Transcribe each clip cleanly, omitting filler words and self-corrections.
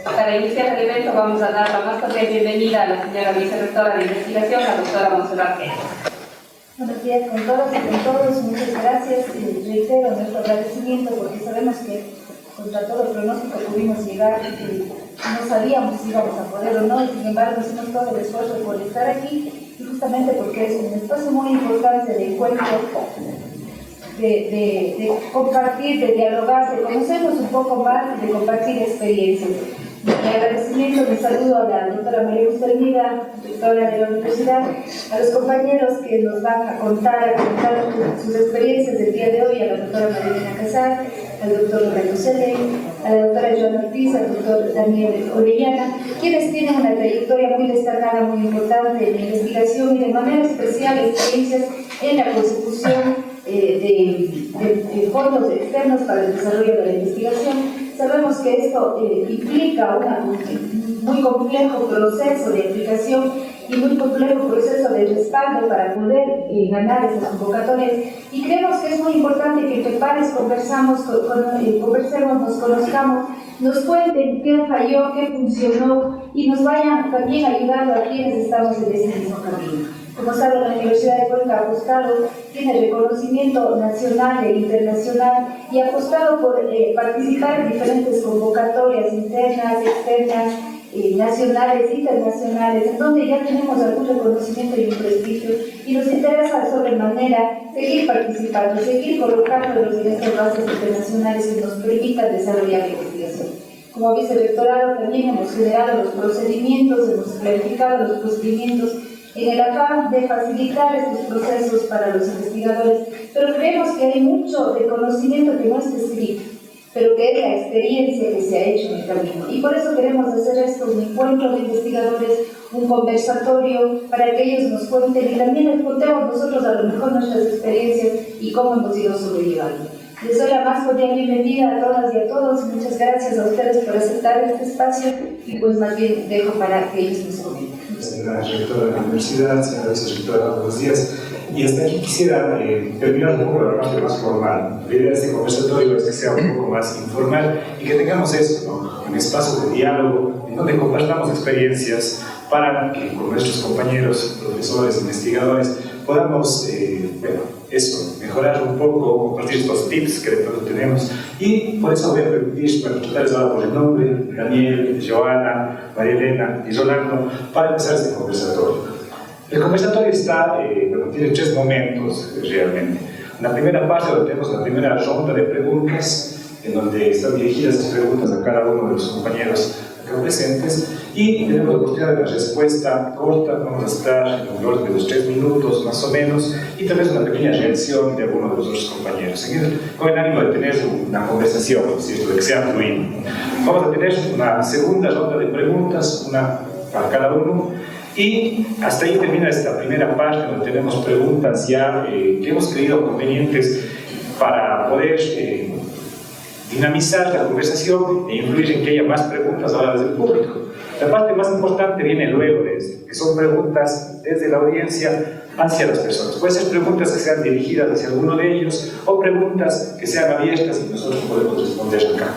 Para iniciar el evento vamos a dar la más cordial bienvenida a la señora vicerrectora de investigación, la doctora Monserrat Queiro. Buenos días con todas y con todos, muchas gracias. Reitero nuestro agradecimiento porque sabemos que contra todo pronóstico pudimos llegar, no sabíamos si íbamos a poder o no, y sin embargo hicimos todo el esfuerzo por estar aquí, y justamente porque es un espacio muy importante de encuentro, de compartir, de dialogar, de conocernos un poco más, de compartir experiencias. Mi agradecimiento, mi saludo a la doctora María Augusta Hermida, rectora de la universidad, a los compañeros que nos van a contar sus experiencias del día de hoy, a la doctora María Elena Casar, al doctor Roberto Cele, a la doctora Joana Ortiz, al doctor Daniel Orellana, quienes tienen una trayectoria muy destacada, muy importante en investigación y de manera especial experiencias en la consecución de fondos externos para el desarrollo de la investigación. Sabemos que esto implica un muy complejo proceso de aplicación y muy complejo proceso de respaldo para poder ganar esas convocatorias, y creemos que es muy importante que entre pares conversemos, nos conozcamos, nos cuenten qué falló, qué funcionó y nos vayan también ayudando a quienes estamos en ese mismo camino. Como saben, la Universidad de Cuenca ha apostado, tiene reconocimiento nacional e internacional y ha apostado por participar en diferentes convocatorias internas, externas, nacionales, internacionales, en donde ya tenemos algún reconocimiento y un prestigio, y nos interesa sobremanera seguir participando, seguir colocándonos en estas bases internacionales que nos permitan desarrollar la investigación. Como vicerrectorado también hemos generado los procedimientos, hemos clarificado los procedimientos en el afán de facilitar estos procesos para los investigadores, pero creemos que hay mucho de conocimiento que no está escrito, pero que es la experiencia que se ha hecho en el camino. Y por eso queremos hacer esto, un encuentro de investigadores, un conversatorio, para que ellos nos cuenten y también les contemos nosotros a lo mejor nuestras experiencias y cómo hemos ido sobrellevando. Les doy la más cordial bienvenida a todas y a todos. Muchas gracias a ustedes por aceptar este espacio, y pues más bien dejo para que ellos nos comenten. Señora rectora de la universidad, señora vicerrectora, buenos días. Y hasta aquí quisiera terminar un poco la parte más formal. La idea de este conversatorio es que sea un poco más informal y que tengamos eso, ¿no? Un espacio de diálogo en donde compartamos experiencias para que con nuestros compañeros, profesores, investigadores, podamos mejorar un poco, compartir estos tips que de pronto tenemos. Y por eso voy a permitir, para tratarles ahora por el nombre, Daniel, Joana, María Elena y Rolando, para empezar este conversatorio. El conversatorio tiene tres momentos realmente. En la primera parte, donde tenemos la primera ronda de preguntas, en donde están dirigidas las preguntas a cada uno de los compañeros acá presentes, y tenemos la oportunidad de una respuesta corta. Vamos a estar en el orden de los 3 minutos más o menos, y tal vez una pequeña reacción de alguno de los otros compañeros, con el ánimo de tener una conversación, ¿cierto? De que sea fluido. Vamos a tener una segunda ronda de preguntas, una para cada uno, y hasta ahí termina esta primera parte, donde tenemos preguntas ya que hemos creído convenientes para poder dinamizar la conversación e influir en que haya más preguntas ahora desde el público. La parte más importante viene luego de esto, que son preguntas desde la audiencia hacia las personas. Pueden ser preguntas que sean dirigidas hacia alguno de ellos, o preguntas que sean abiertas y nosotros podemos responder acá.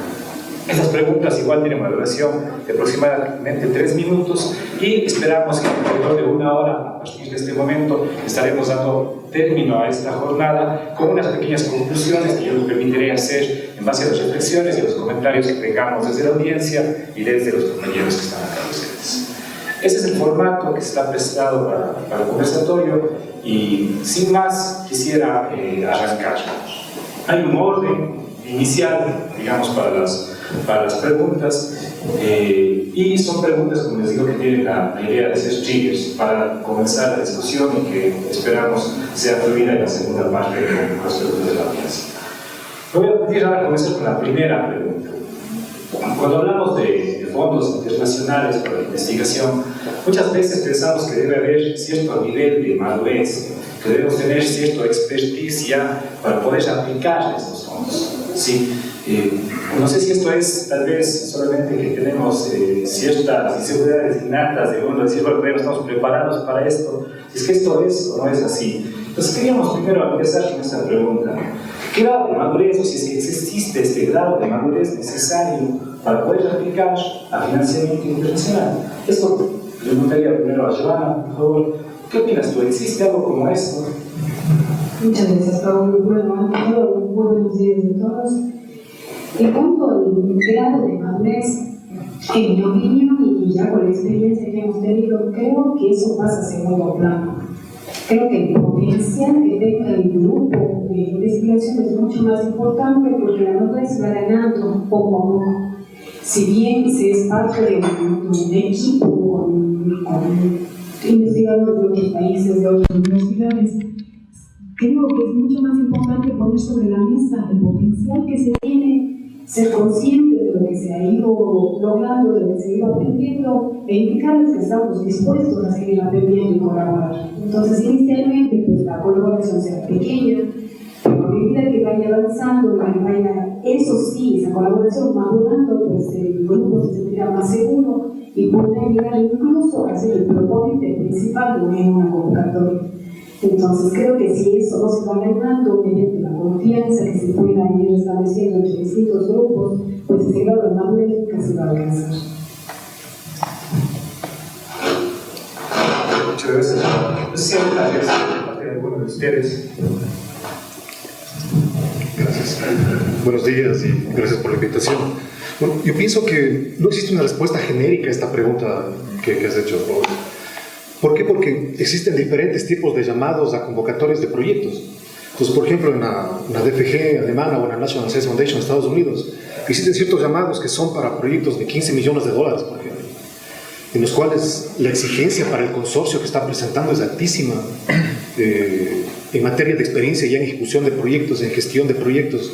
Estas preguntas igual tienen una duración de aproximadamente 3 minutos, y esperamos que alrededor de 1 hora, a partir de este momento, estaremos dando término a esta jornada con unas pequeñas conclusiones que yo me permitiré hacer en base a las reflexiones y los comentarios que tengamos desde la audiencia y desde los compañeros que están acá presentes. Ese es el formato que está prestado para el conversatorio, y sin más quisiera arrancar. Hay un orden inicial, digamos, para las preguntas, y son preguntas, como les digo, que tienen la idea de ser triggers para comenzar la discusión y que esperamos sea fluida en la segunda parte de las preguntas de la audiencia. Voy a pedir ahora comenzar con la primera pregunta. Cuando hablamos de fondos internacionales para la investigación, muchas veces pensamos que debe haber cierto nivel de madurez, que debemos tener cierta experticia para poder aplicar estos fondos. Sí. No sé si esto es tal vez solamente que tenemos ciertas inseguridades innatas de uno, decir, bueno, estamos preparados para esto. Es que esto es o no es así. Entonces queríamos primero empezar con esta pregunta. ¿Qué grado de madurez, o si es que existe este grado de madurez necesario para poder aplicar a financiamiento internacional. Esto le preguntaría primero a Joana, por favor, ¿qué opinas tú? ¿Existe algo como esto? Muchas gracias, Pablo. Bueno, buenos días a todos. En cuanto al grado de madurez, en mi opinión y ya con la experiencia que hemos tenido, creo que eso pasa a segundo plano. Creo que el potencial que tenga el grupo de investigación es mucho más importante porque la madurez va ganando poco a poco. Si bien se es parte de un equipo con investigadores de otros países, de otras universidades, creo que es mucho más importante poner sobre la mesa el potencial que se tiene, ser consciente de lo que se ha ido logrando, de lo que se ha ido aprendiendo, e indicarles que estamos dispuestos a seguir aprendiendo y colaborar. Entonces, inicialmente, pues la colaboración será pequeña, pero a medida que vaya avanzando, eso sí, esa colaboración madurando, pues el grupo se sentirá más seguro y podrá llegar incluso a ser el proponente principal de una convocatoria. Entonces creo que si eso no se va ganando mediante la confianza que se pueda ir estableciendo entre distintos grupos, pues ese grado de madurez nunca se va a alcanzar. Muchas gracias. No sé si hay detalles de parte de alguno de ustedes. Gracias. Buenos días y gracias por la invitación. Bueno, yo pienso que no existe una respuesta genérica a esta pregunta que has hecho, Robert. ¿Por qué? Porque existen diferentes tipos de llamados a convocatorias de proyectos. Entonces, por ejemplo, en la DFG alemana o en la National Science Foundation de Estados Unidos, existen ciertos llamados que son para proyectos de $15 millones, por ejemplo, en los cuales la exigencia para el consorcio que está presentando es altísima en materia de experiencia ya en ejecución de proyectos, en gestión de proyectos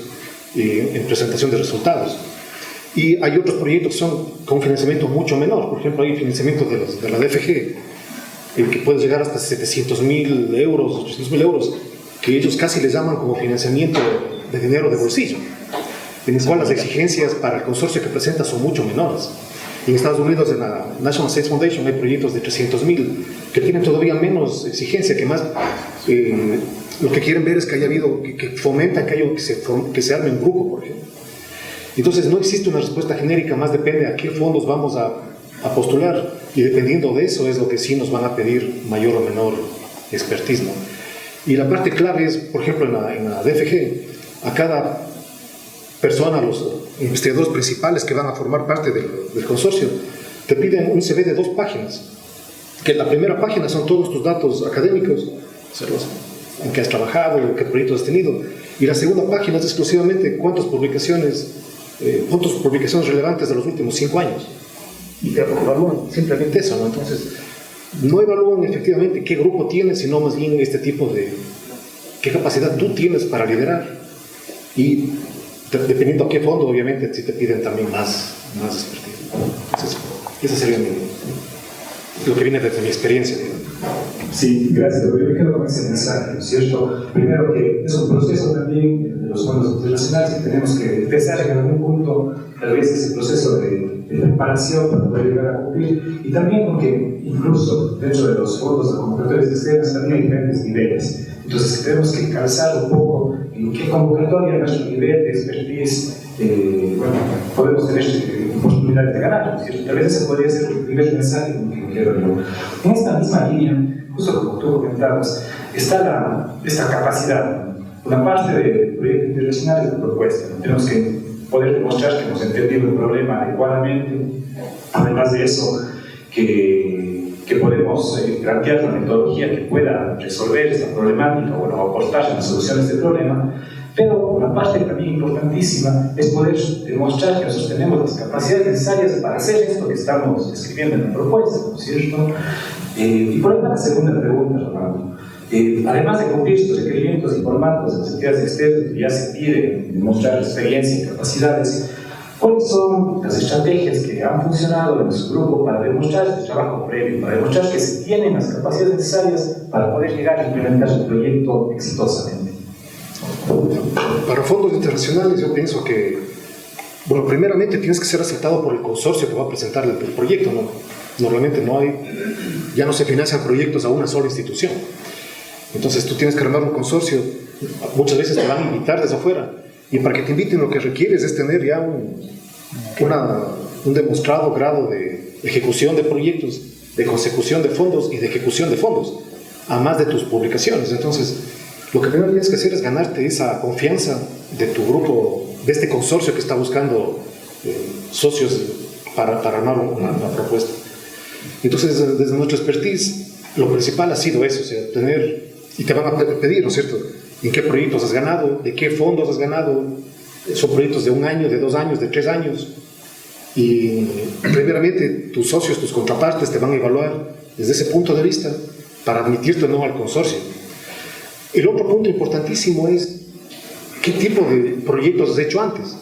y en presentación de resultados. Y hay otros proyectos que son con financiamiento mucho menor. Por ejemplo, hay financiamiento de la DFG, que puede llegar hasta 700.000 euros, 800.000 euros, que ellos casi les llaman como financiamiento de dinero de bolsillo, en el cual las exigencias para el consorcio que presenta son mucho menores. En Estados Unidos, en la National Science Foundation, hay proyectos de 300.000 que tienen todavía menos exigencia, que más lo que quieren ver es que haya habido, que fomentan que se arme un grupo, por ejemplo. Entonces, no existe una respuesta genérica, más depende a qué fondos vamos a postular, y dependiendo de eso es lo que sí nos van a pedir mayor o menor expertise, ¿no? Y la parte clave es, por ejemplo, en la DFG, a cada persona, los investigadores principales que van a formar parte del consorcio, te piden un CV de 2 páginas, que la primera página son todos tus datos académicos, en qué has trabajado, qué proyectos has tenido, y la segunda página es exclusivamente cuántas publicaciones relevantes de los últimos 5 años. Y te evalúan simplemente eso, ¿no? Entonces, no evalúan efectivamente qué grupo tienes, sino más bien este tipo de qué capacidad tú tienes para liderar. Y dependiendo a qué fondo, obviamente, si te piden también más expertise. Entonces, eso sería lo que viene desde mi experiencia, digamos. Sí, gracias. Yo me quedo con ese mensaje, ¿cierto? Primero que es un proceso también de los fondos internacionales que tenemos que empezar en algún punto, tal vez ese proceso de preparación para poder llegar a cumplir, y también porque incluso dentro de los fondos de convocatorias externas también hay diferentes niveles. Entonces tenemos que calzar un poco en qué convocatoria, nuestro nivel de expertise, podemos tener posibilidades de ganar, ¿cierto? Tal vez ese podría ser el primer mensaje que quiero yo. En esta misma línea, justo como tú comentabas, está esta capacidad. Una parte del proyecto internacional es la propuesta. Tenemos que poder demostrar que hemos entendido el problema adecuadamente. Además de eso, que podemos plantear una metodología que pueda resolver esta problemática o aportar en las soluciones del problema. Pero una parte también importantísima es poder demostrar que nosotros tenemos las capacidades necesarias para hacer esto que estamos escribiendo en la propuesta, ¿no es cierto? Y por ahí va la segunda pregunta, Ronaldo. Además de cumplir estos requerimientos y formatos de las entidades externas que ya se piden demostrar experiencia y capacidades, ¿cuáles son las estrategias que han funcionado en su grupo para demostrar este trabajo previo, para demostrar que se tienen las capacidades necesarias para poder llegar a implementar el proyecto exitosamente? Para fondos internacionales yo pienso que, bueno, primeramente tienes que ser aceptado por el consorcio que va a presentar el proyecto, ¿no? Normalmente ya no se financian proyectos a una sola institución. Entonces tú tienes que armar un consorcio, muchas veces te van a invitar desde afuera, y para que te inviten lo que requieres es tener ya un demostrado grado de ejecución de proyectos, de consecución de fondos y de ejecución de fondos, a más de tus publicaciones. Entonces, lo que primero tienes que hacer es ganarte esa confianza de tu grupo, de este consorcio que está buscando socios para armar una propuesta. Entonces, desde nuestra expertise, lo principal ha sido eso, o sea, tener, y te van a pedir, ¿no es cierto?, en qué proyectos has ganado, de qué fondos has ganado. Son proyectos de 1 año, de 2 años, de 3 años. Y primeramente tus socios, tus contrapartes te van a evaluar desde ese punto de vista para admitirte o no al consorcio. El otro punto importantísimo es qué tipo de proyectos has hecho antes.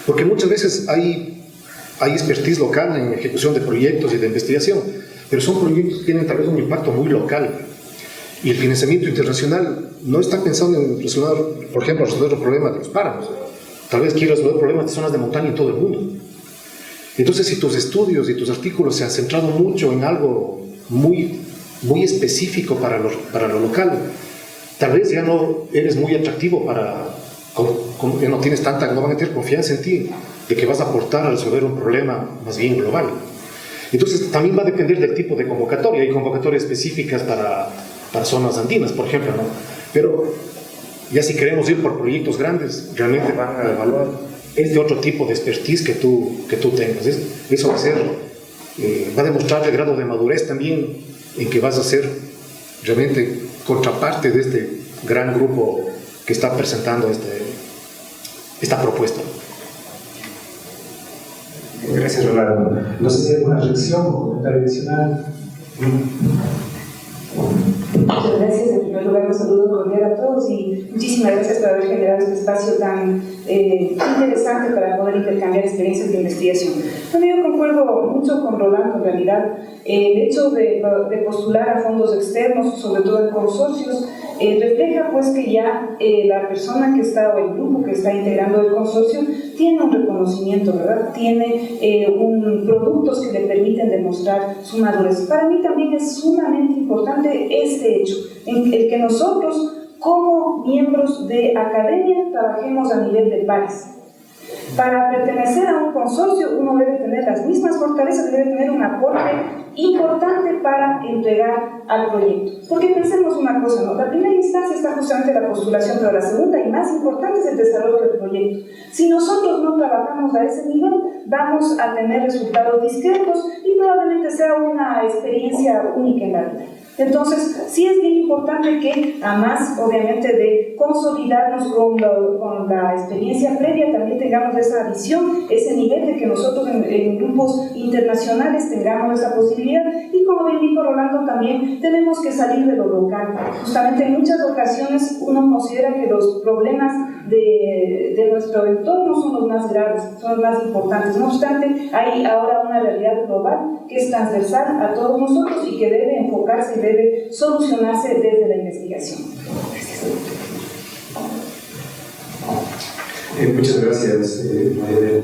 Porque muchas veces hay expertise local en ejecución de proyectos y de investigación, pero son proyectos que tienen tal vez un impacto muy local. Y el financiamiento internacional no está pensando en resolver, por ejemplo, resolver el problema de los páramos. Tal vez quiera resolver problemas de zonas de montaña en todo el mundo. Entonces, si tus estudios y tus artículos se han centrado mucho en algo muy específico para lo local, tal vez ya no eres muy atractivo ya no tienes no van a tener confianza en ti de que vas a aportar a resolver un problema más bien global. Entonces, también va a depender del tipo de convocatoria. Hay convocatorias específicas para zonas andinas, por ejemplo, ¿no? Pero ya si queremos ir por proyectos grandes, realmente van a evaluar este otro tipo de expertise que tú tengas. Eso va a demostrar el grado de madurez también en que vas a ser realmente contraparte de este gran grupo que está presentando esta propuesta. Gracias, Rolando. No sé si hay alguna reacción o comentario adicional. Muchas gracias. En primer lugar, un saludo cordial a todos y muchísimas gracias por haber generado este espacio tan interesante para poder intercambiar experiencias de investigación. Bueno, yo concuerdo mucho con Rolando. En realidad, el hecho de postular a fondos externos, sobre todo en consorcios, refleja pues que ya la persona que está, o el grupo que está integrando el consorcio, tiene un reconocimiento, ¿verdad? Tiene productos que le permiten demostrar su madurez. Para mí también es sumamente importante este hecho, en el que nosotros, como miembros de academia, trabajemos a nivel de pares. Para pertenecer a un consorcio, uno debe tener las mismas fortalezas, debe tener un aporte importante para entregar al proyecto. Porque pensemos una cosa, ¿no? La primera instancia está justamente la postulación, pero la segunda y más importante es el desarrollo del proyecto. Si nosotros no trabajamos a ese nivel, vamos a tener resultados discretos y probablemente sea una experiencia única en la vida. Entonces, sí es bien importante que, además, obviamente, de consolidarnos con la experiencia previa, también tengamos esa visión, ese nivel de que nosotros en grupos internacionales tengamos esa posibilidad. Y como bien dijo Rolando, también tenemos que salir de lo local. Justamente en muchas ocasiones uno considera que los problemas de nuestro entorno son los más graves, son los más importantes. No obstante, hay ahora una realidad global que es transversal a todos nosotros y que debe enfocarse y debe solucionarse desde la investigación. Muchas gracias, María.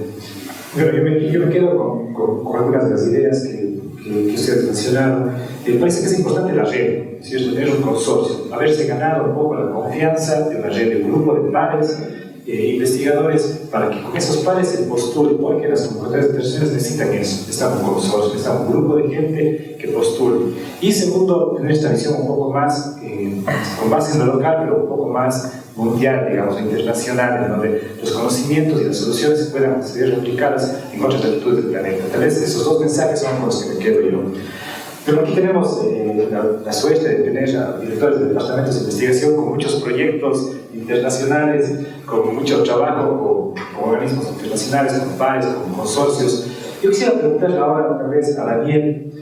Bueno, yo me quedo con algunas de las ideas que ustedes mencionaron. Me parece que es importante la red, ¿cierto? Tener un consorcio, haberse ganado un poco la confianza de una red, de un grupo de pares, investigadores, para que con esos pares se postulen, porque las convocatorias internacionales necesitan eso, necesitan un consorcio, necesitan un grupo de gente que postule. Y segundo, tener esta visión un poco más, con base en lo local, pero un poco más mundial, digamos, internacional, en donde los conocimientos y las soluciones se puedan ser replicadas en otras latitudes del planeta. Tal vez esos dos mensajes son con los que me quedo yo. Pero aquí tenemos la suerte de tener a directores de departamentos de investigación con muchos proyectos internacionales, con mucho trabajo con organismos internacionales, con pares, con consorcios. Yo quisiera preguntarle ahora, tal vez, a Daniel,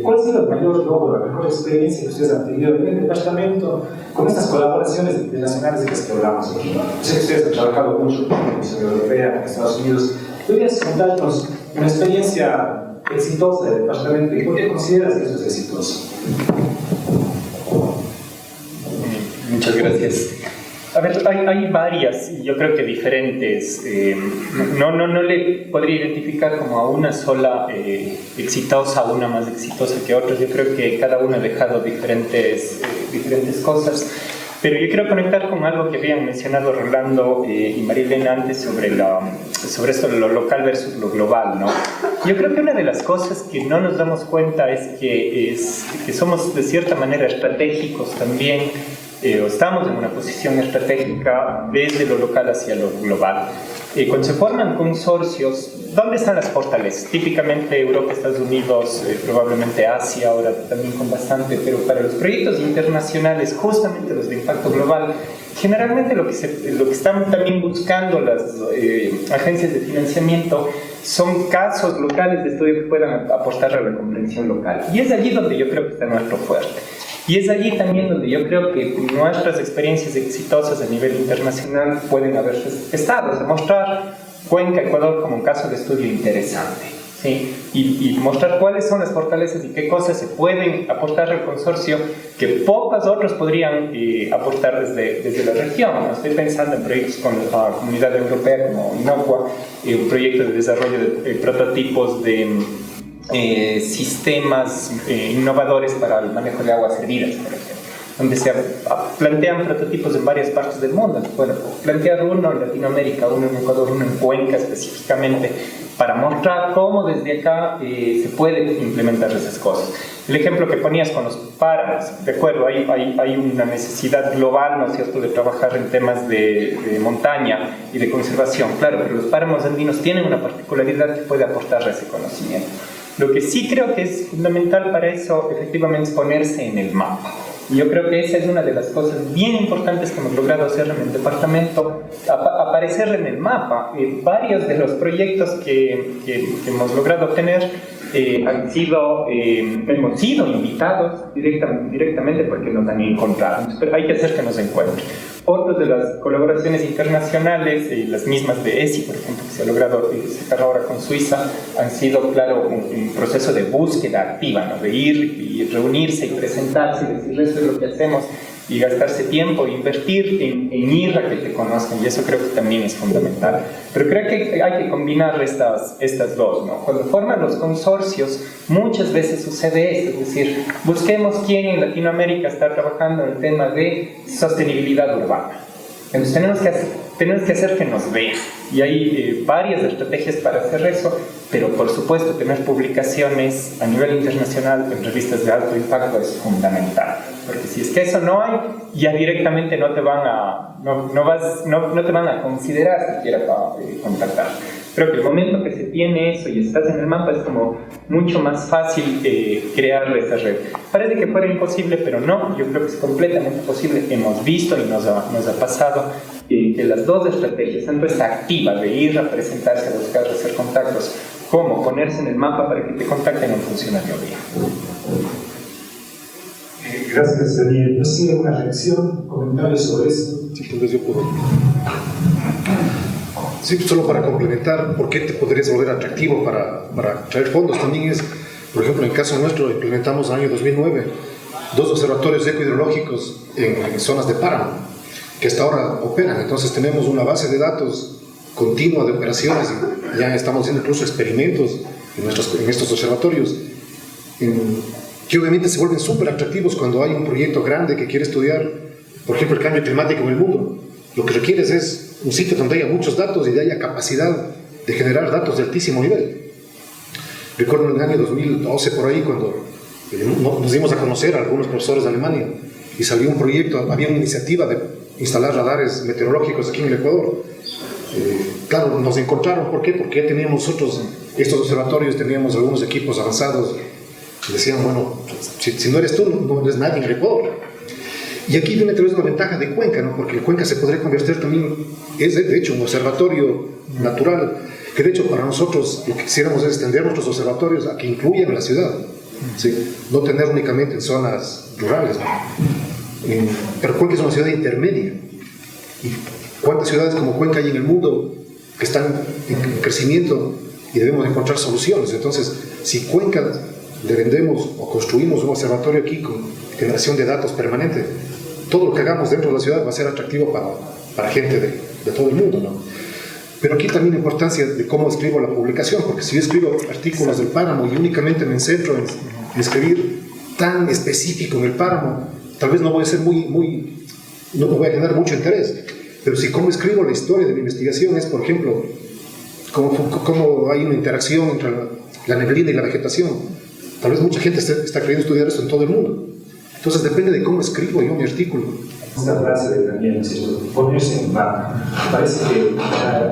¿cuál ha sido el mayor logro, la mejor experiencia que ustedes han tenido en el departamento con estas colaboraciones internacionales de las que hablamos aquí? Yo sé que ustedes han trabajado mucho con la Comisión Europea, en Estados Unidos. ¿Podrías contarnos una experiencia exitosa del departamento y por qué consideras que esto es exitoso? Muchas gracias. A ver, hay varias, y yo creo que diferentes. No le podría identificar como a una sola exitosa, una más exitosa que otra. Yo creo que cada una ha dejado diferentes cosas. Pero yo quiero conectar con algo que habían mencionado Rolando y María Elena antes sobre sobre esto, lo local versus lo global, ¿no? Yo creo que una de las cosas que no nos damos cuenta es que somos de cierta manera estratégicos también, o estamos en una posición estratégica desde lo local hacia lo global. Cuando se forman consorcios, ¿dónde están las fortalezas? Típicamente Europa, Estados Unidos, probablemente Asia, ahora también con bastante, pero para los proyectos internacionales, justamente los de impacto global, generalmente lo que están también buscando las agencias de financiamiento son casos locales de estudio que puedan aportar a la comprensión local. Y es allí donde yo creo que está nuestro fuerte. Y es allí también donde yo creo que nuestras experiencias exitosas a nivel internacional pueden haberse estado, demostrar Cuenca, Ecuador como un caso de estudio interesante, ¿sí? Y mostrar cuáles son las fortalezas y qué cosas se pueden aportar al consorcio que pocos otros podrían aportar desde la región. Estoy pensando en proyectos con la Comunidad Europea como Innocua, un proyecto de desarrollo de prototipos de sistemas innovadores para el manejo de aguas heridas, por ejemplo, donde se plantean prototipos en varias partes del mundo. Bueno, plantear uno en Latinoamérica, uno en Ecuador, uno en Cuenca específicamente, para mostrar cómo desde acá se pueden implementar esas cosas. El ejemplo que ponías con los páramos, de acuerdo, hay una necesidad global, ¿no es cierto?, de trabajar en temas de montaña y de conservación, claro, pero los páramos andinos tienen una particularidad que puede aportar a ese conocimiento. Lo que sí creo que es fundamental para eso, efectivamente, es ponerse en el mapa. Y yo creo que esa es una de las cosas bien importantes que hemos logrado hacer en el departamento, aparecer en el mapa. Varios de los proyectos que hemos logrado obtener hemos sido invitados directamente porque nos han encontrado, pero hay que hacer que nos encuentren. Otras de las colaboraciones internacionales, las mismas de ESI, por ejemplo, que se ha logrado sacar ahora con Suiza, han sido, claro, un proceso de búsqueda activa, ¿no?, de ir y reunirse y presentarse y decir eso es lo que hacemos, y gastarse tiempo e invertir en ir a que te conozcan, y eso creo que también es fundamental. Pero creo que hay que combinar estas dos, ¿no? Cuando forman los consorcios, muchas veces sucede esto, es decir, busquemos quién en Latinoamérica está trabajando en el tema de sostenibilidad urbana. Entonces tenemos que hacer que nos vean, y hay varias estrategias para hacer eso, pero por supuesto tener publicaciones a nivel internacional en revistas de alto impacto es fundamental, porque si es que eso no hay, ya directamente no te van a considerar siquiera para contactar. Creo que el momento que se tiene eso y estás en el mapa es como mucho más fácil crear esa red. Parece que fuera imposible, pero no, yo creo que es completamente posible. Hemos visto y nos ha pasado que las dos estrategias, tanto esta activa de ir a presentarse, a buscar, a hacer contactos, como ponerse en el mapa para que te contacten, no funcionaría bien. Gracias, Daniel. ¿No sigue una reacción, comentarios sobre esto? Sí, entonces yo puedo. Sí, solo para complementar, ¿por qué te podrías volver atractivo para traer fondos? También es, por ejemplo, en el caso nuestro, implementamos en el año 2009 2 observatorios ecohidrológicos en zonas de páramo, que hasta ahora operan. Entonces tenemos una base de datos continua de operaciones, y ya estamos haciendo incluso experimentos en estos observatorios, que obviamente se vuelven súper atractivos cuando hay un proyecto grande que quiere estudiar, por ejemplo, el cambio climático en el mundo. Lo que requieres es un sitio donde haya muchos datos y haya capacidad de generar datos de altísimo nivel. Recuerdo en el año 2012, por ahí, cuando nos dimos a conocer a algunos profesores de Alemania y salió un proyecto, había una iniciativa de instalar radares meteorológicos aquí en el Ecuador. Claro, nos encontraron, ¿por qué? Porque ya teníamos nosotros, estos observatorios, teníamos algunos equipos avanzados, y decían, bueno, si no eres tú, no eres nadie en el Ecuador. Y aquí viene tal vez una ventaja de Cuenca, ¿no? Porque Cuenca se podría convertir también, es de hecho un observatorio natural, que de hecho para nosotros lo que quisiéramos es extender nuestros observatorios a que incluyan la ciudad, ¿sí? No tener únicamente en zonas rurales, ¿no? Pero Cuenca es una ciudad intermedia, y cuántas ciudades como Cuenca hay en el mundo que están en crecimiento y debemos encontrar soluciones. Entonces, si Cuenca le vendemos o construimos un observatorio aquí con generación de datos permanente, todo lo que hagamos dentro de la ciudad va a ser atractivo para gente de todo el mundo, ¿no? Pero aquí también la importancia de cómo escribo la publicación, porque si yo escribo artículos del páramo y únicamente me centro en escribir tan específico en el páramo, tal vez no voy a ser no voy a tener mucho interés. Pero si cómo escribo la historia de mi investigación es, por ejemplo, cómo hay una interacción entre la neblina y la vegetación. Tal vez mucha gente está queriendo estudiar esto en todo el mundo. Entonces depende de cómo escribo yo mi artículo. Esta frase de Daniel, ¿no es cierto? Ponerse en el mapa. Parece que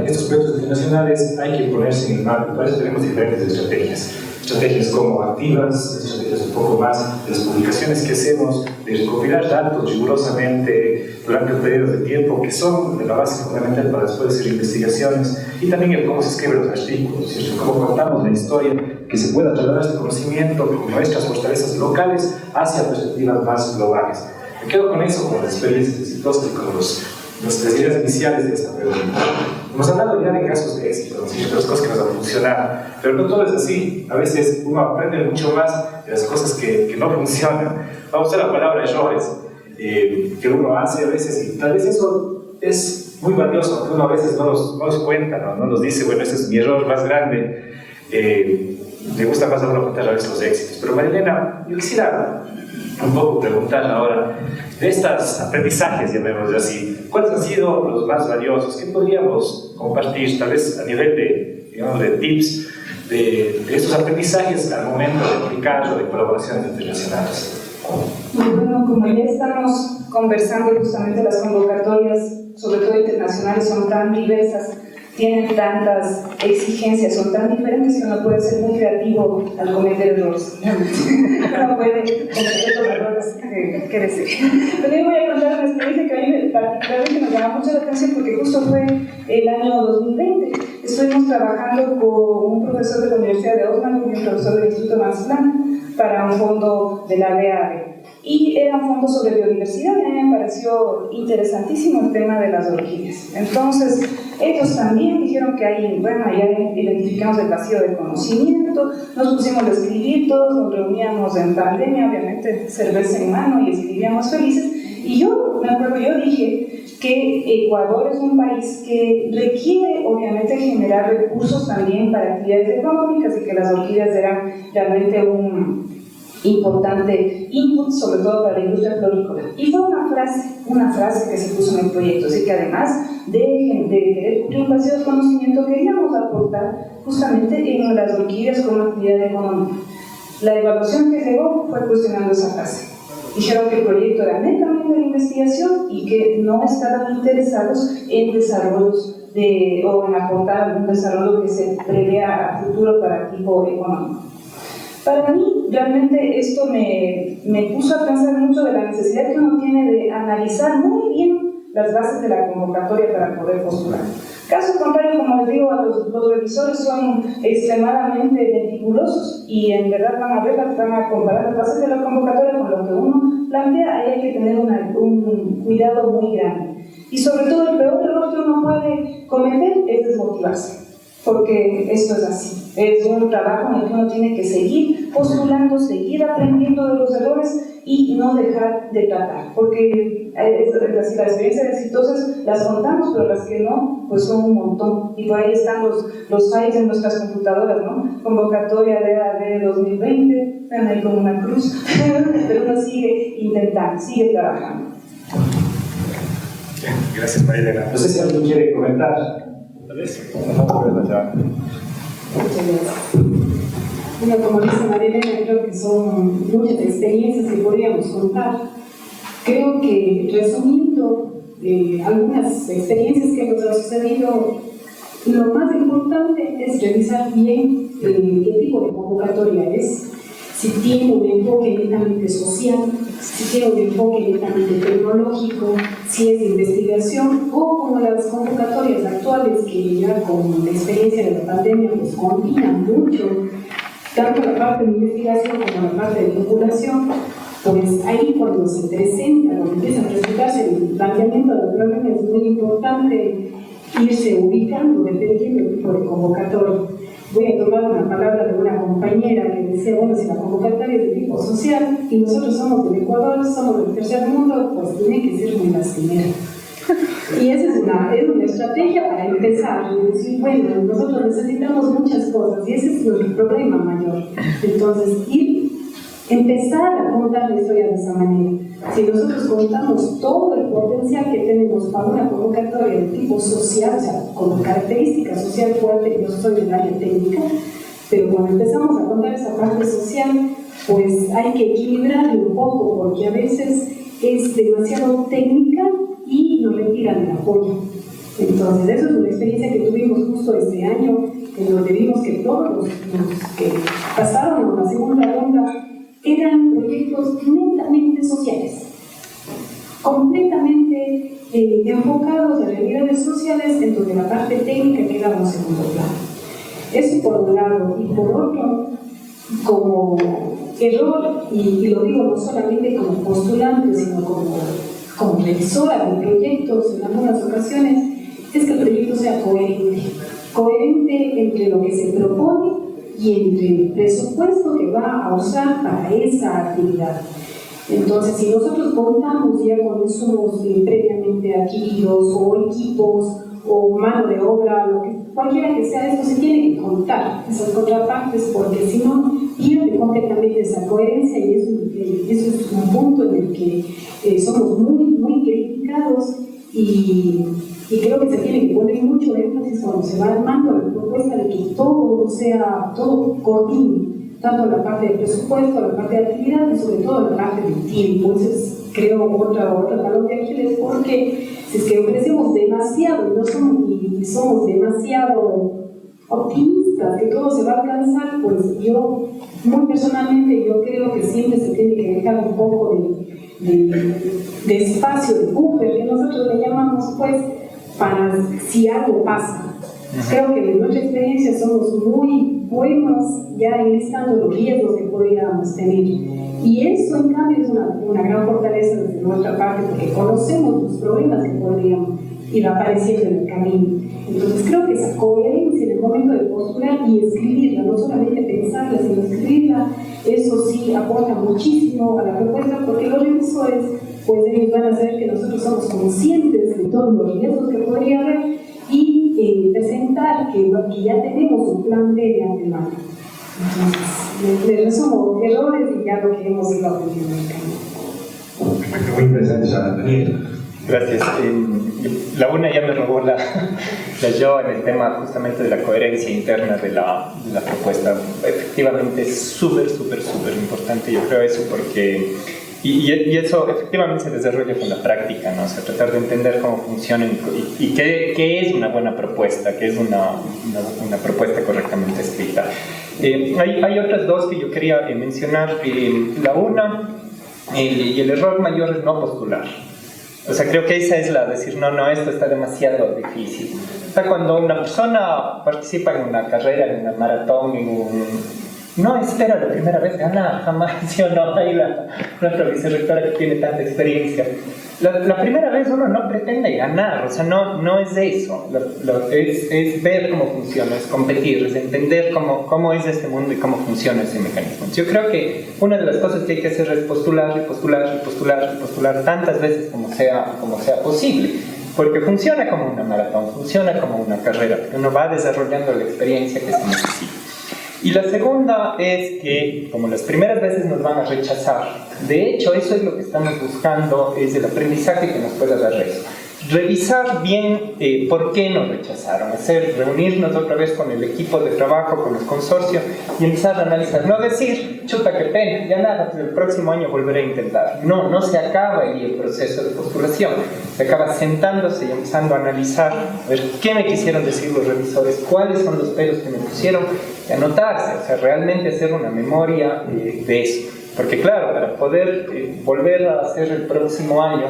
estos proyectos internacionales hay que ponerse en el mapa. Para eso tenemos diferentes estrategias. Estrategias como activas, estrategias un poco más de las publicaciones que hacemos, de recopilar datos rigurosamente durante un periodo de tiempo que son de la base fundamental para después hacer investigaciones, y también el cómo se escriben los artículos, ¿cierto? Cómo contamos la historia, que se pueda trasladar este conocimiento con nuestras fortalezas locales hacia perspectivas más globales. Me quedo con eso, con las experiencias exitosas y con las ideas iniciales de esta pregunta. Hemos hablado ya de casos de éxito, de las cosas que nos han funcionado, pero no todo es así. A veces uno aprende mucho más de las cosas que no funcionan. Vamos a usar la palabra errores que uno hace a veces, y tal vez eso es muy valioso, aunque uno a veces no los cuenta, no los dice, bueno, ese es mi error más grande. Me gusta más a uno contar a veces los éxitos. Pero Marilena, yo quisiera un poco preguntar ahora de estos aprendizajes, llamémoslo así, ¿cuáles han sido los más valiosos? ¿Qué podríamos compartir, tal vez a nivel de tips, de estos aprendizajes al momento de aplicar o de colaboraciones internacionales? Bueno, como ya estamos conversando, justamente las convocatorias, sobre todo internacionales, son tan diversas, tienen tantas exigencias, son tan diferentes que uno puede ser muy creativo al cometer errores. Uno puede cometer los errores que desee. Pero yo voy a contar una experiencia que a mí particularmente me llama mucho la atención porque justo fue el año 2020. Estuvimos trabajando con un profesor de la Universidad de Osnabrück y un profesor del Instituto Max Planck para un fondo de la DAB. Y era un fondo sobre biodiversidad, y a mí me pareció interesantísimo el tema de las orquídeas. Entonces, ellos también dijeron que ahí, bueno, ya identificamos el vacío de conocimiento, nos pusimos a escribir, todos nos reuníamos en pandemia, obviamente, cerveza en mano, y escribíamos felices. Y yo, me acuerdo, yo dije que Ecuador es un país que requiere, obviamente, generar recursos también para actividades económicas y que las orquídeas eran realmente un importante input, sobre todo para la industria florícola. Y fue una frase que se puso en el proyecto, así que además de querer cubrir un vacío de conocimiento, queríamos aportar justamente en las orquídeas como actividad económica. La evaluación que llegó fue cuestionando esa frase. Dijeron que el proyecto era netamente de investigación y que no estaban interesados en desarrollos o en aportar algún desarrollo que se prevea a futuro para tipo económico. Para mí, realmente esto me puso a pensar mucho de la necesidad que uno tiene de analizar muy bien las bases de la convocatoria para poder postular. Caso contrario, como les digo, los revisores son extremadamente meticulosos y en verdad van a comparar las bases de la convocatoria con lo que uno plantea. Ahí hay que tener un cuidado muy grande. Y sobre todo, el peor error que uno puede cometer es desmotivarse, porque esto es así. Es un trabajo en el que uno tiene que seguir postulando, seguir aprendiendo de los errores y no dejar de tratar, porque las experiencias exitosas las contamos, pero las que no, pues son un montón. Y por ahí están los files en nuestras computadoras, ¿no? Convocatoria de 2020, están ahí como una cruz, pero uno sigue intentando, sigue trabajando. Bien, gracias, Marilena. No sé si alguien quiere comentar. Tal vez. Bueno, como dice Marilena, creo que son muchas experiencias que podríamos contar. Creo que, resumiendo algunas experiencias que nos han sucedido, lo más importante es revisar bien qué tipo de convocatoria es, si tiene un enfoque netamente social, si tiene un enfoque netamente tecnológico, si es de investigación, o como las convocatorias actuales que ya con la experiencia de la pandemia pues combinan mucho tanto la parte de investigación como la parte de vinculación. Pues ahí cuando se presenta, cuando empieza a presentarse el planteamiento del problema, es muy importante irse ubicando dependiendo del tipo de convocatoria. Voy a tomar una palabra de una compañera que decía, bueno, si la convocatoria es de tipo social y nosotros somos del Ecuador, somos del tercer mundo, pues tiene que ser muy lastimera. Y esa es una estrategia para empezar, decir, bueno, nosotros necesitamos muchas cosas y ese es nuestro problema mayor. Entonces, empezar a contar la historia de esa manera. Si nosotros contamos todo el potencial que tenemos para una convocatoria de tipo social, o sea, con características social fuerte, yo soy del área técnica, pero cuando empezamos a contar esa parte social, pues hay que equilibrarlo un poco, porque a veces es demasiado técnica y nos retiran el apoyo. Entonces, eso es una experiencia que tuvimos justo este año, en donde vimos que todos los que pasaron a la segunda ronda eran proyectos netamente sociales, completamente enfocados a realidades sociales, en donde la parte técnica quedaba en segundo plano. Eso por un lado, y por otro, como error, y lo digo no solamente como postulante, sino como revisora de proyectos en algunas ocasiones, es que el proyecto sea coherente entre lo que se propone y entre el presupuesto que va a usar para esa actividad. Entonces, si nosotros contamos ya con insumos previamente adquiridos, o equipos, o mano de obra, cualquiera que sea esto, se tiene que contar esas contrapartes, porque si no, pierde completamente esa coherencia, y eso es un punto en el que somos muy criticados, y creo que se tiene que poner mucho énfasis cuando se va armando la propuesta de que todo coordine, tanto la parte del presupuesto, la parte de actividad, y sobre todo la parte del tiempo. Entonces, creo otro talón de Aquiles, porque si es que ofrecemos demasiado y somos demasiado optimistas que todo se va a alcanzar, pues yo, muy personalmente, yo creo que siempre se tiene que dejar un poco de espacio, de buffer, que nosotros le llamamos, pues, para si algo pasa. Creo que en nuestra experiencia somos muy buenos ya enlistando los riesgos que podríamos tener. Y eso, en cambio, es una gran fortaleza desde nuestra parte, porque conocemos los problemas que podrían ir apareciendo en el camino. Entonces, creo que esa coherencia en el momento de postular y escribirla, no solamente pensarla, sino escribirla, eso sí aporta muchísimo a la propuesta, porque los revisores, pues ellos van a saber que nosotros somos conscientes de todos los riesgos que podría haber, y presentar que ya tenemos un plan B de antemano. Entonces, les resumo errores y ya lo que hemos ido aprendiendo en el camino. Muy interesante, Daniel. Gracias. La una ya me robó la yo en el tema justamente de la coherencia interna de la propuesta. Efectivamente es súper importante, yo creo eso, porque y eso efectivamente se desarrolla con la práctica, ¿no? O sea, tratar de entender cómo funcionan y qué es una buena propuesta, qué es una propuesta correctamente escrita. Hay otras dos que yo quería mencionar. La una, y el error mayor es no postular. O sea, creo que esa es decir, no, esto está demasiado difícil. O sea, cuando una persona participa en una carrera, en una maratón, no espera la primera vez ganar, jamás, ¿sí o no? Hay nuestra vicerrectora que tiene tanta experiencia. La primera vez uno no pretende ganar, o sea, no es eso. Es ver cómo funciona, es competir, es entender cómo es este mundo y cómo funciona ese mecanismo. Yo creo que una de las cosas que hay que hacer es postular tantas veces como sea posible, porque funciona como una maratón, funciona como una carrera, porque uno va desarrollando la experiencia que se necesita. Y la segunda es que, como las primeras veces nos van a rechazar, de hecho eso es lo que estamos buscando, es el aprendizaje que nos pueda dar eso. Revisar bien por qué nos rechazaron, reunirnos otra vez con el equipo de trabajo, con el consorcio, y empezar a analizar. No decir, chuta, qué pena, ya nada, el próximo año volveré a intentar. No se acaba ahí el proceso de postulación. Se acaba sentándose y empezando a analizar, a ver qué me quisieron decir los revisores, cuáles son los peros que me pusieron, y anotarse, o sea, realmente hacer una memoria de eso. Porque claro, para poder volver a hacer el próximo año,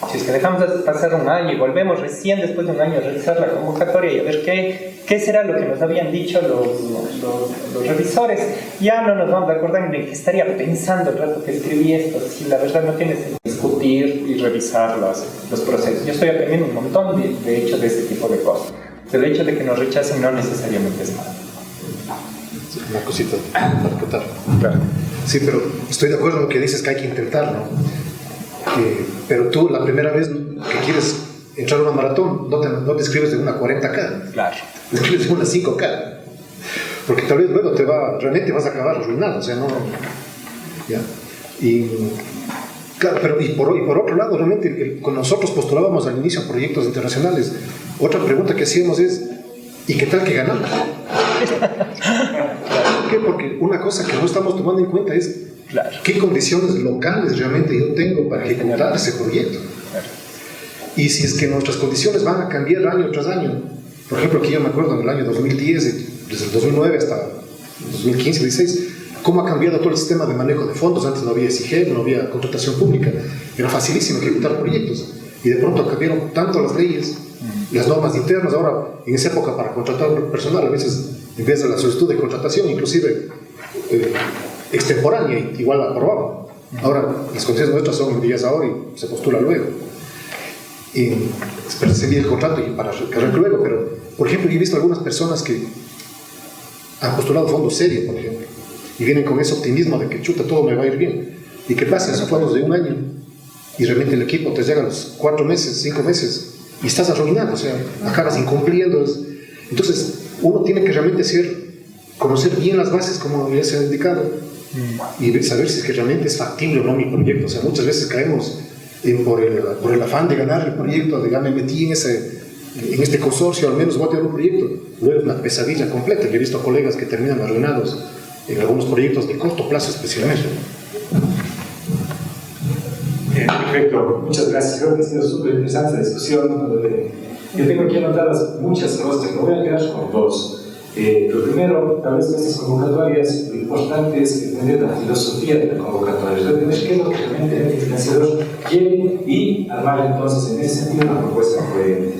si es que dejamos pasar un año y volvemos recién después de un año a revisar la convocatoria y a ver qué será lo que nos habían dicho los revisores, ya no nos vamos a acordar ni que estaría pensando el rato que escribí esto, si la verdad no tiene sentido discutir y revisar los procesos. Yo estoy aprendiendo un montón de hecho de ese tipo de cosas. El hecho de que nos rechacen no necesariamente es malo. Una cosita para acotar. Claro. Sí, pero estoy de acuerdo en lo que dices, que hay que intentarlo. Pero tú, la primera vez que quieres entrar a una maratón, no te inscribes de una 40K. Claro. Te inscribes de una 5K. Porque tal vez luego realmente vas a acabar arruinado. O sea, no. ¿Ya? Y Claro, pero y por otro lado, realmente, cuando nosotros postulábamos al inicio proyectos internacionales, otra pregunta que hacíamos es, ¿y qué tal que ganamos? ¿Por qué? Porque una cosa que no estamos tomando en cuenta es qué condiciones locales realmente yo tengo para ejecutar ese proyecto. Y si es que nuestras condiciones van a cambiar año tras año, por ejemplo, aquí yo me acuerdo en el año 2010, desde el 2009 hasta 2015, 2016, cómo ha cambiado todo el sistema de manejo de fondos. Antes no había SIGEP, no había contratación pública, era facilísimo ejecutar proyectos, y de pronto cambiaron tanto las leyes, las normas internas. Ahora, en esa época, para contratar personal, a veces en vez de la solicitud de contratación, inclusive extemporánea, igual la aprobaban. Ahora las condiciones nuestras son enviadas ahora y se postula luego, y se envía el contrato y para cargar luego. Pero, por ejemplo, yo he visto algunas personas que han postulado fondos serios, por ejemplo, y vienen con ese optimismo de que chuta, todo me va a ir bien, y que pasan esos fondos de un año y realmente el equipo te llega a los 4 meses, 5 meses y estás arruinado, o sea, acabas incumpliendo. Entonces uno tiene que realmente conocer bien las bases, como ya se ha indicado, y saber si es que realmente es factible o no mi proyecto. O sea, muchas veces caemos por el afán de ganar el proyecto, de ya me metí en este consorcio, al menos voy a tener un proyecto. Luego es una pesadilla completa. Yo he visto colegas que terminan arruinados en algunos proyectos de corto plazo especialmente. Perfecto, muchas gracias. Creo que ha sido súper interesante la discusión. Yo tengo aquí anotadas muchas cosas, me voy a quedar con dos. Lo primero, tal vez en estas convocatorias, lo importante es entender la filosofía de la convocatoria, entender qué es lo que realmente el financiador quiere y armar entonces en ese sentido una propuesta coherente.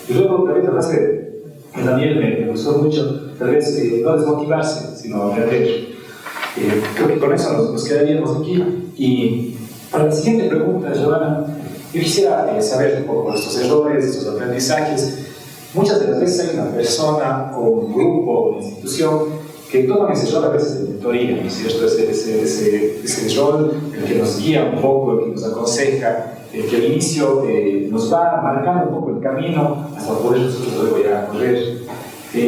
Y luego, tal vez hablaste, que también me gustó mucho, tal vez no desmotivarse, sino aprender. Creo que con eso nos quedaríamos aquí. Y para la siguiente pregunta, Giovanna, yo quisiera saber un poco estos errores, estos aprendizajes. Muchas de las veces hay una persona o un grupo, una institución que toman ese rol a veces de mentoría, ¿no es cierto? Ese rol, el que nos guía un poco, el que nos aconseja, el que al inicio nos va marcando un poco el camino hasta poder nosotros luego ya correr.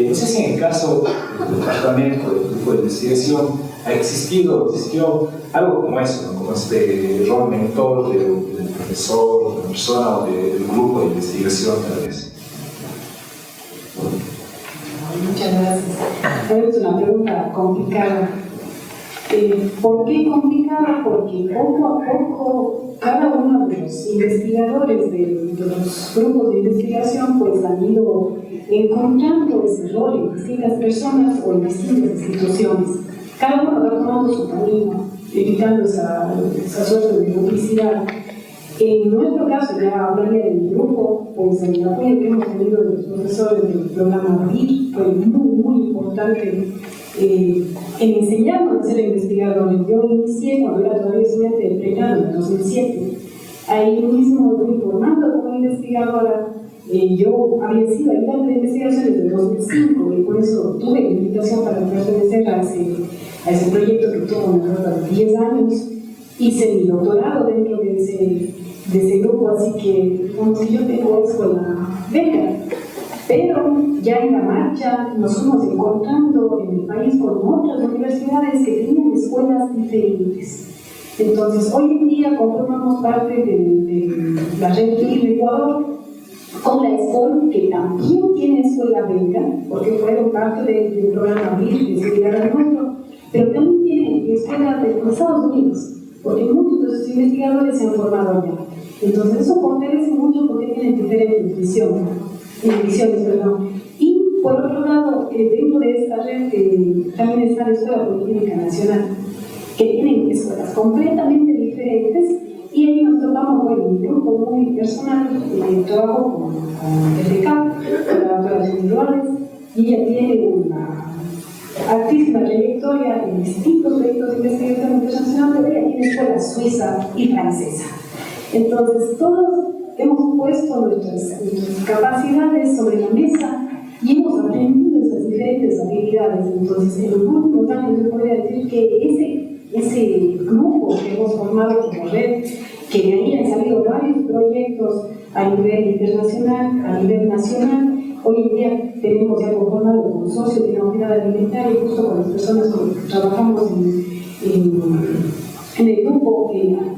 No sé si en el caso del departamento, del grupo de investigación, existió algo como eso, ¿no? Como este rol mentor del profesor, de la persona o del grupo de investigación, tal vez. Muchas gracias. Es una pregunta complicada. ¿Por qué complicada? Porque poco a poco cada uno de los investigadores de los grupos de investigación pues han ido encontrando ese rol en distintas personas o en distintas instituciones. Cada uno va tomando su camino, evitando esa suerte de duplicidad. En nuestro caso, ya hablaría del grupo, pues el apoyo que hemos tenido de los profesores del programa VIR fue muy importante en enseñarnos a ser investigadores. Yo inicié cuando era todavía estudiante de pregrado, en 2007. Ahí mismo fui formando como investigadora. Yo había sido ayudante de investigación desde 2005 y por eso tuve la invitación para pertenecer a ese proyecto que tuvo una de 10 años. Hice mi doctorado dentro de ese grupo, así que como si yo tengo escuela beca. Pero ya en la marcha nos fuimos encontrando en el país con otras universidades que tenían escuelas diferentes. Entonces, hoy en día conformamos parte de la red VIR de Ecuador con la ESCOL, que también tiene escuela beca, porque fueron parte del programa VIR que se llegaron a nuestro, pero también tiene escuelas de Estados Unidos, porque muchos de sus investigadores se han formado allá. Entonces, eso fortalece mucho porque tienen diferentes visiones. Y por otro lado, dentro de esta red también está la Escuela Politécnica Nacional, que tienen escuelas completamente diferentes, y ahí nos topamos con un grupo muy personal. Trabajo con FK, con la doctora Jenny Robles, y ella tiene una altísima trayectoria en distintos proyectos de investigación internacional, pero ella tiene escuela suiza y francesa. Entonces, todos hemos puesto nuestras capacidades sobre la mesa y hemos aprendido esas diferentes habilidades. Entonces, en los últimos años yo podría decir que ese grupo que hemos formado como red, que de ahí han salido varios proyectos a nivel internacional, a nivel nacional. Hoy en día tenemos ya conformado el consorcio de la unidad alimentaria, justo con las personas con las que trabajamos en el grupo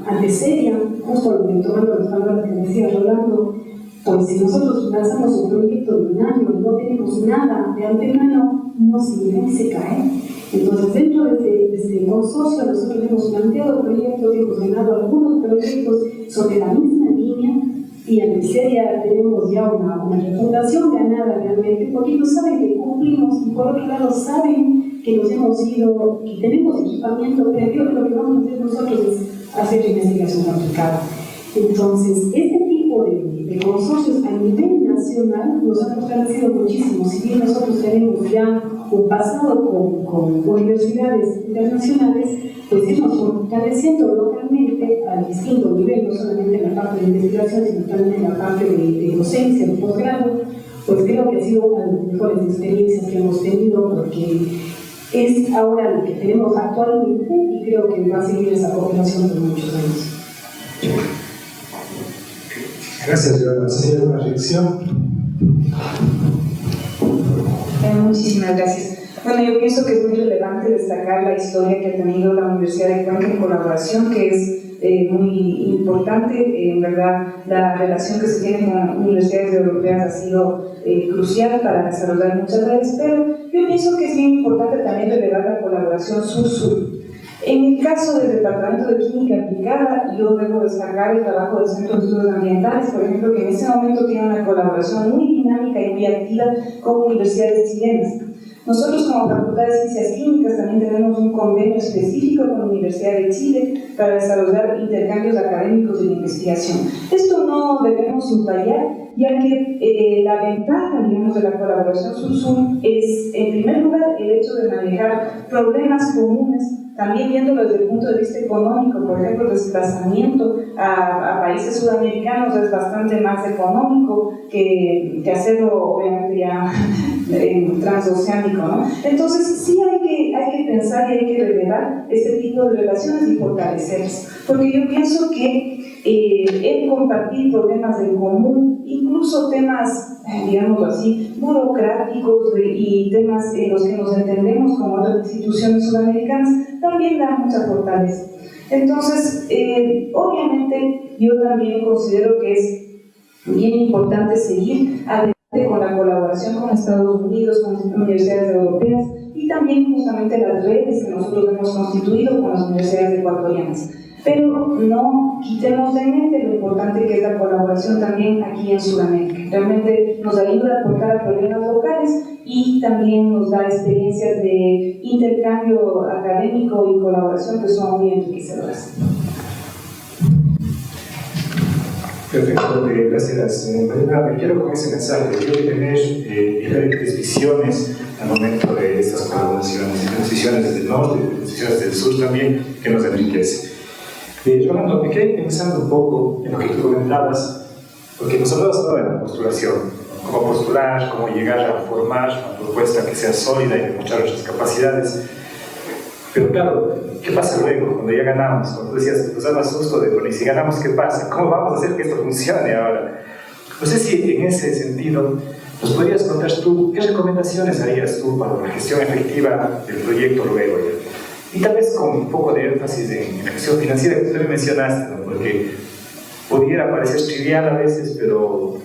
Anteseria, justo tomando las palabras que decía Rolando, pues si nosotros lanzamos un proyecto de un año y no tenemos nada de antemano, no se cae. Entonces, dentro de este consorcio, nosotros hemos planteado proyectos y hemos ganado algunos proyectos sobre la misma línea, y en Anteseria tenemos ya una reputación ganada realmente, porque ellos saben que cumplimos y por otro lado saben que nos hemos ido, que tenemos equipamiento, pero creo que lo que vamos a hacer nosotros es hacer investigación aplicada. Entonces, este tipo de consorcios a nivel nacional nos han fortalecido muchísimo. Si bien nosotros tenemos ya un pasado con universidades internacionales, pues irnos fortaleciendo localmente a distinto nivel, no solamente en la parte de investigación, sino también en la parte de docencia, de posgrado, pues creo que ha sido una de las mejores experiencias que hemos tenido, porque es ahora lo que tenemos actualmente y creo que va a seguir esa cooperación por muchos años. Gracias, Joana. ¿Sería alguna reacción? Muchísimas gracias. Bueno, yo pienso que es muy relevante destacar la historia que ha tenido la Universidad de Cuenca en colaboración, que es muy importante. En verdad, la relación que se tiene con universidades europeas ha sido crucial para desarrollar muchas redes, pero yo pienso que es bien importante también relevar la colaboración sur-sur. En el caso del Departamento de Química Aplicada, yo debo destacar el trabajo del Centro de Estudios Ambientales, por ejemplo, que en este momento tiene una colaboración muy dinámica y muy activa con universidades chilenas. Nosotros como Facultad de Ciencias Químicas también tenemos un convenio específico con la Universidad de Chile para desarrollar intercambios académicos de investigación. Esto no debemos subrayar, ya que la ventaja, digamos, de la colaboración sur-sur es, en primer lugar, el hecho de manejar problemas comunes, también viéndolo desde el punto de vista económico. Por ejemplo, el desplazamiento a países sudamericanos es bastante más económico que hacerlo, obviamente, ya transoceánico, ¿no? Entonces, sí hay que pensar y hay que relevar este tipo de relaciones y fortalecerlas, porque yo pienso que el compartir problemas en común, incluso temas, digamos así, burocráticos y temas en los que nos entendemos con otras instituciones sudamericanas, también da mucha fortaleza. Entonces, obviamente, yo también considero que es bien importante seguir adelante con la colaboración con Estados Unidos, con universidades europeas y también justamente las redes que nosotros hemos constituido con las universidades ecuatorianas. Pero no quitemos de mente lo importante que es la colaboración también aquí en Sudamérica. Realmente nos ayuda a aportar problemas locales y también nos da experiencias de intercambio académico y colaboración que son muy enriquecedoras. Perfecto, gracias. Me quiero con ese mensaje. Yo quiero tener diferentes visiones al momento de estas colaboraciones, diferentes visiones desde el norte, diferentes visiones del sur también, que nos enriquece. Rolando, me quedé pensando un poco en lo que tú comentabas, porque nos hablabas toda de la postulación, cómo postular, cómo llegar a formar una propuesta que sea sólida y demostrar nuestras capacidades. Pero claro, ¿qué pasa luego cuando ya ganamos? Cuando tú decías, nos daba susto de, bueno, y si ganamos, ¿qué pasa? ¿Cómo vamos a hacer que esto funcione ahora? No sé si en ese sentido nos podrías contar tú, ¿qué recomendaciones harías tú para una gestión efectiva del proyecto luego ya? Y tal vez con un poco de énfasis en la gestión financiera que tú me mencionaste, ¿no? Porque pudiera parecer trivial a veces, pero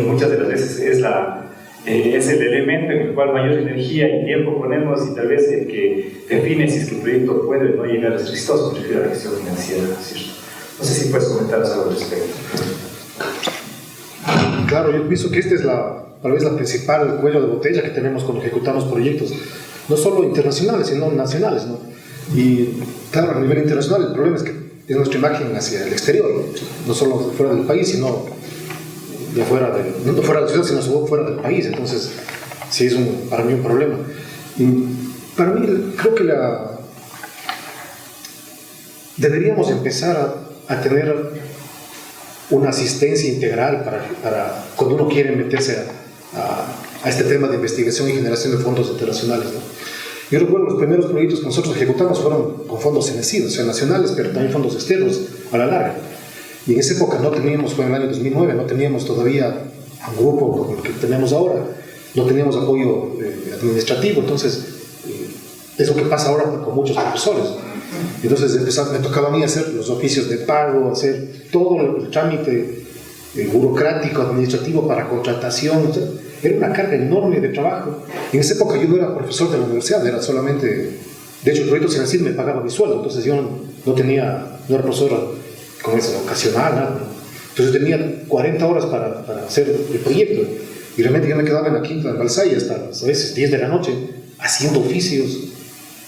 muchas de las veces es el elemento en el cual mayor energía y tiempo ponemos y tal vez el que define si es que el proyecto puede o no llegar a ser exitoso, me refiero a la gestión financiera, ¿cierto? No sé si puedes comentar algo al respecto. Claro, yo pienso que esta es tal vez la principal cuello de botella que tenemos cuando ejecutamos proyectos, no solo internacionales, sino nacionales, ¿no? Y claro, a nivel internacional el problema es que es nuestra imagen hacia el exterior, no solo fuera del país, sino de fuera no fuera de la ciudad, sino fuera del país. Entonces, sí es para mí un problema. Y para mí, creo que deberíamos empezar a tener una asistencia integral para cuando uno quiere meterse a este tema de investigación y generación de fondos internacionales, ¿no? Yo recuerdo los primeros proyectos que nosotros ejecutamos fueron con fondos CNCID, o sea, nacionales, pero también fondos externos a la larga. Y en esa época no teníamos, fue en el año 2009, no teníamos todavía un grupo como el que tenemos ahora, no teníamos apoyo administrativo. Entonces, es lo que pasa ahora con muchos profesores. Entonces me tocaba a mí hacer los oficios de pago, hacer todo el trámite burocrático, administrativo para contratación. O sea, era una carga enorme de trabajo. En esa época yo no era profesor de la universidad, era solamente, de hecho el proyecto Senacid me pagaba mi sueldo, entonces yo no era profesor como es ocasional, nada. Entonces tenía 40 horas para hacer el proyecto y realmente yo me quedaba en la quinta de Balsaya hasta a veces 10 de la noche haciendo oficios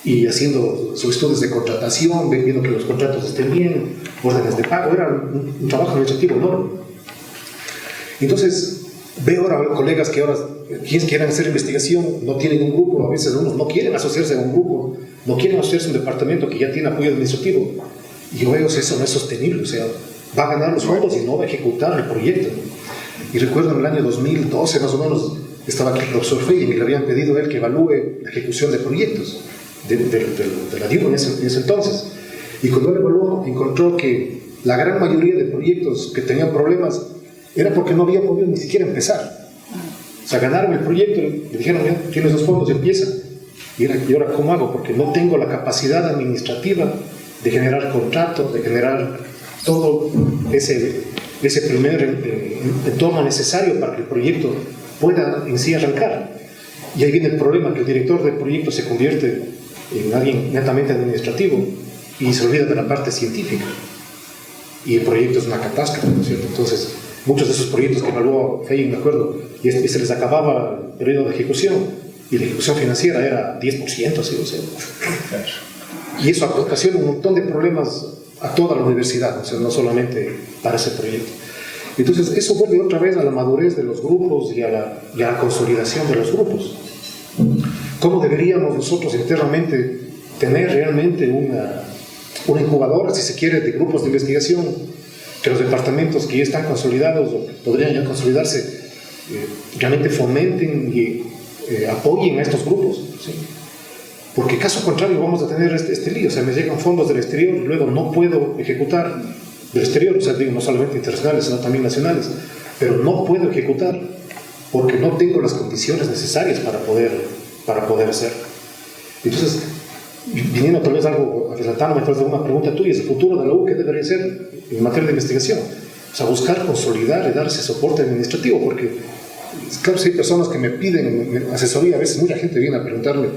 y haciendo solicitudes de contratación, viendo que los contratos estén bien, órdenes de pago. Era un trabajo administrativo enorme. Entonces veo ahora colegas que ahora quieren hacer investigación, no tienen un grupo, a veces unos no quieren asociarse a un grupo, no quieren asociarse a un departamento que ya tiene apoyo administrativo. Y yo veo que eso no es sostenible, o sea, va a ganar los fondos y no va a ejecutar el proyecto. Y recuerdo en el año 2012 más o menos, estaba aquí el profesor Fey y le habían pedido a él que evalúe la ejecución de proyectos de la DIU en ese entonces. Y cuando él evaluó, encontró que la gran mayoría de proyectos que tenían problemas era porque no había podido ni siquiera empezar. O sea, ganaron el proyecto y le dijeron, ya tienes los fondos, empieza. Y ahora, ¿cómo hago? Porque no tengo la capacidad administrativa de generar contratos, de generar todo ese primer entorno necesario para que el proyecto pueda en sí arrancar. Y ahí viene el problema, que el director del proyecto se convierte en alguien netamente administrativo y se olvida de la parte científica. Y el proyecto es una catástrofe, ¿no es cierto? Entonces, muchos de esos proyectos que evaluó Fein, me acuerdo, y se les acababa el periodo de ejecución, y la ejecución financiera era 10%, ¿sí? O sea, y eso ocasiona un montón de problemas a toda la universidad, o sea, no solamente para ese proyecto. Entonces, eso vuelve otra vez a la madurez de los grupos y a la consolidación de los grupos. ¿Cómo deberíamos nosotros internamente tener realmente una incubadora, si se quiere, de grupos de investigación, que los departamentos que ya están consolidados o que podrían ya consolidarse realmente fomenten y apoyen a estos grupos? ¿Sí? Porque caso contrario vamos a tener este lío, o sea, me llegan fondos del exterior y luego no puedo ejecutar del exterior, o sea, digo, no solamente internacionales, sino también nacionales, pero no puedo ejecutar porque no tengo las condiciones necesarias para poder hacerlo. Entonces, viniendo tal vez algo, adelantándome tal vez alguna pregunta tuya, es el futuro de la U, ¿qué debería ser en materia de investigación? O sea, buscar consolidar y dar ese soporte administrativo, porque, claro, si hay personas que me piden asesoría, a veces mucha gente viene a preguntarme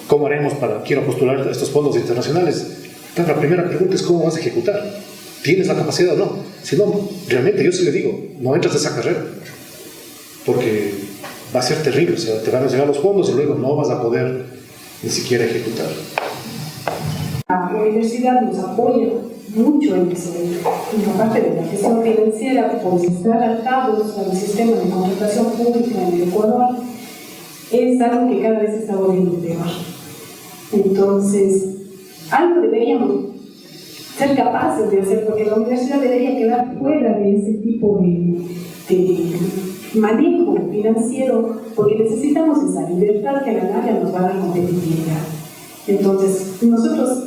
¿cómo haremos quiero postular a estos fondos internacionales? Entonces, la primera pregunta es ¿cómo vas a ejecutar? ¿Tienes la capacidad o no? Si no, realmente yo sí le digo, no entras a esa carrera, porque va a ser terrible, o sea, te van a llegar los fondos y luego no vas a poder ni siquiera ejecutar. La universidad nos apoya mucho en la parte de la gestión financiera, por estar atados al sistema de contratación pública en el Ecuador, es algo que cada vez se está volviendo peor. Entonces, algo deberíamos ser capaces de hacer, porque la universidad debería quedar fuera de ese tipo de manejo financiero, porque necesitamos esa libertad que a la larga nos va a dar competitividad. Entonces, nosotros,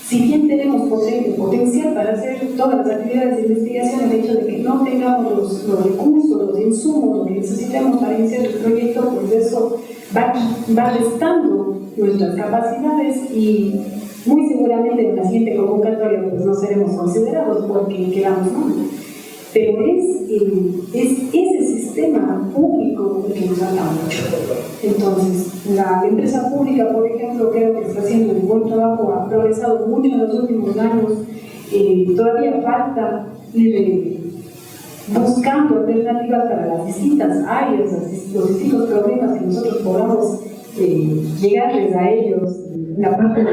si bien tenemos potencial para hacer todas las actividades de investigación, el hecho de que no tengamos los recursos, los insumos, lo que necesitamos para iniciar el proyecto, pues eso va restando nuestras capacidades y muy seguramente en la siguiente convocatoria pues no seremos considerados porque quedamos mal. Pero es ese sistema público el que nos habla mucho. Entonces, la empresa pública, por ejemplo, creo que está haciendo un buen trabajo, ha progresado mucho en los últimos años, todavía falta ir buscando alternativas para las distintas áreas, los distintos problemas que nosotros podamos llegarles a ellos. La parte de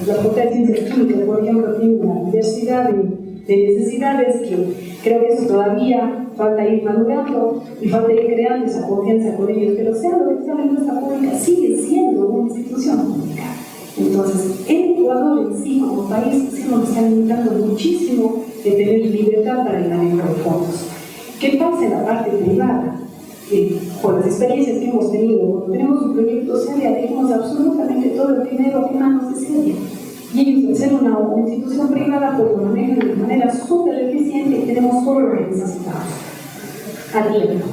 la Facultad de Ciencias Químicas, por ejemplo, tiene una diversidad de necesidades que creo que eso todavía falta ir madurando y falta ir creando esa confianza con ellos, pero sea lo que sea, la empresa pública sigue siendo una institución pública. Entonces, el Ecuador en sí, como país, sí nos está limitando muchísimo de tener libertad para el manejo de fondos. ¿Qué pasa en la parte privada? Por las experiencias que hemos tenido, cuando tenemos un proyecto serio, dejamos absolutamente todo el dinero en manos de serio. Y ellos, al ser una institución privada, pues lo manejan de manera súper eficiente y tenemos todo lo que necesitamos a tiempo.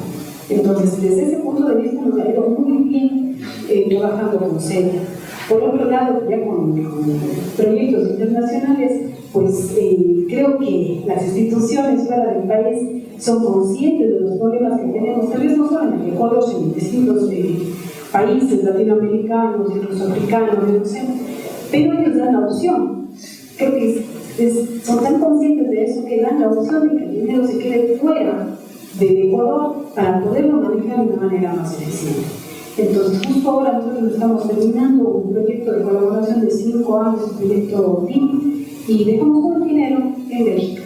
Entonces, desde ese punto de vista, nos ha ido muy bien trabajando con serio. Por otro lado, ya con proyectos internacionales, pues creo que las instituciones fuera del país son conscientes de los problemas que tenemos, tal vez no solo en el Ecuador, sino en distintos países latinoamericanos, incluso africanos, no sé, pero ellos dan la opción. Creo que son tan conscientes de eso que dan la opción de que el dinero se quede fuera del Ecuador para poderlo manejar de una manera más eficiente. Entonces, justo ahora nosotros estamos terminando un proyecto de colaboración de 5 años, un proyecto TIM, y dejamos todo el dinero en Bélgica.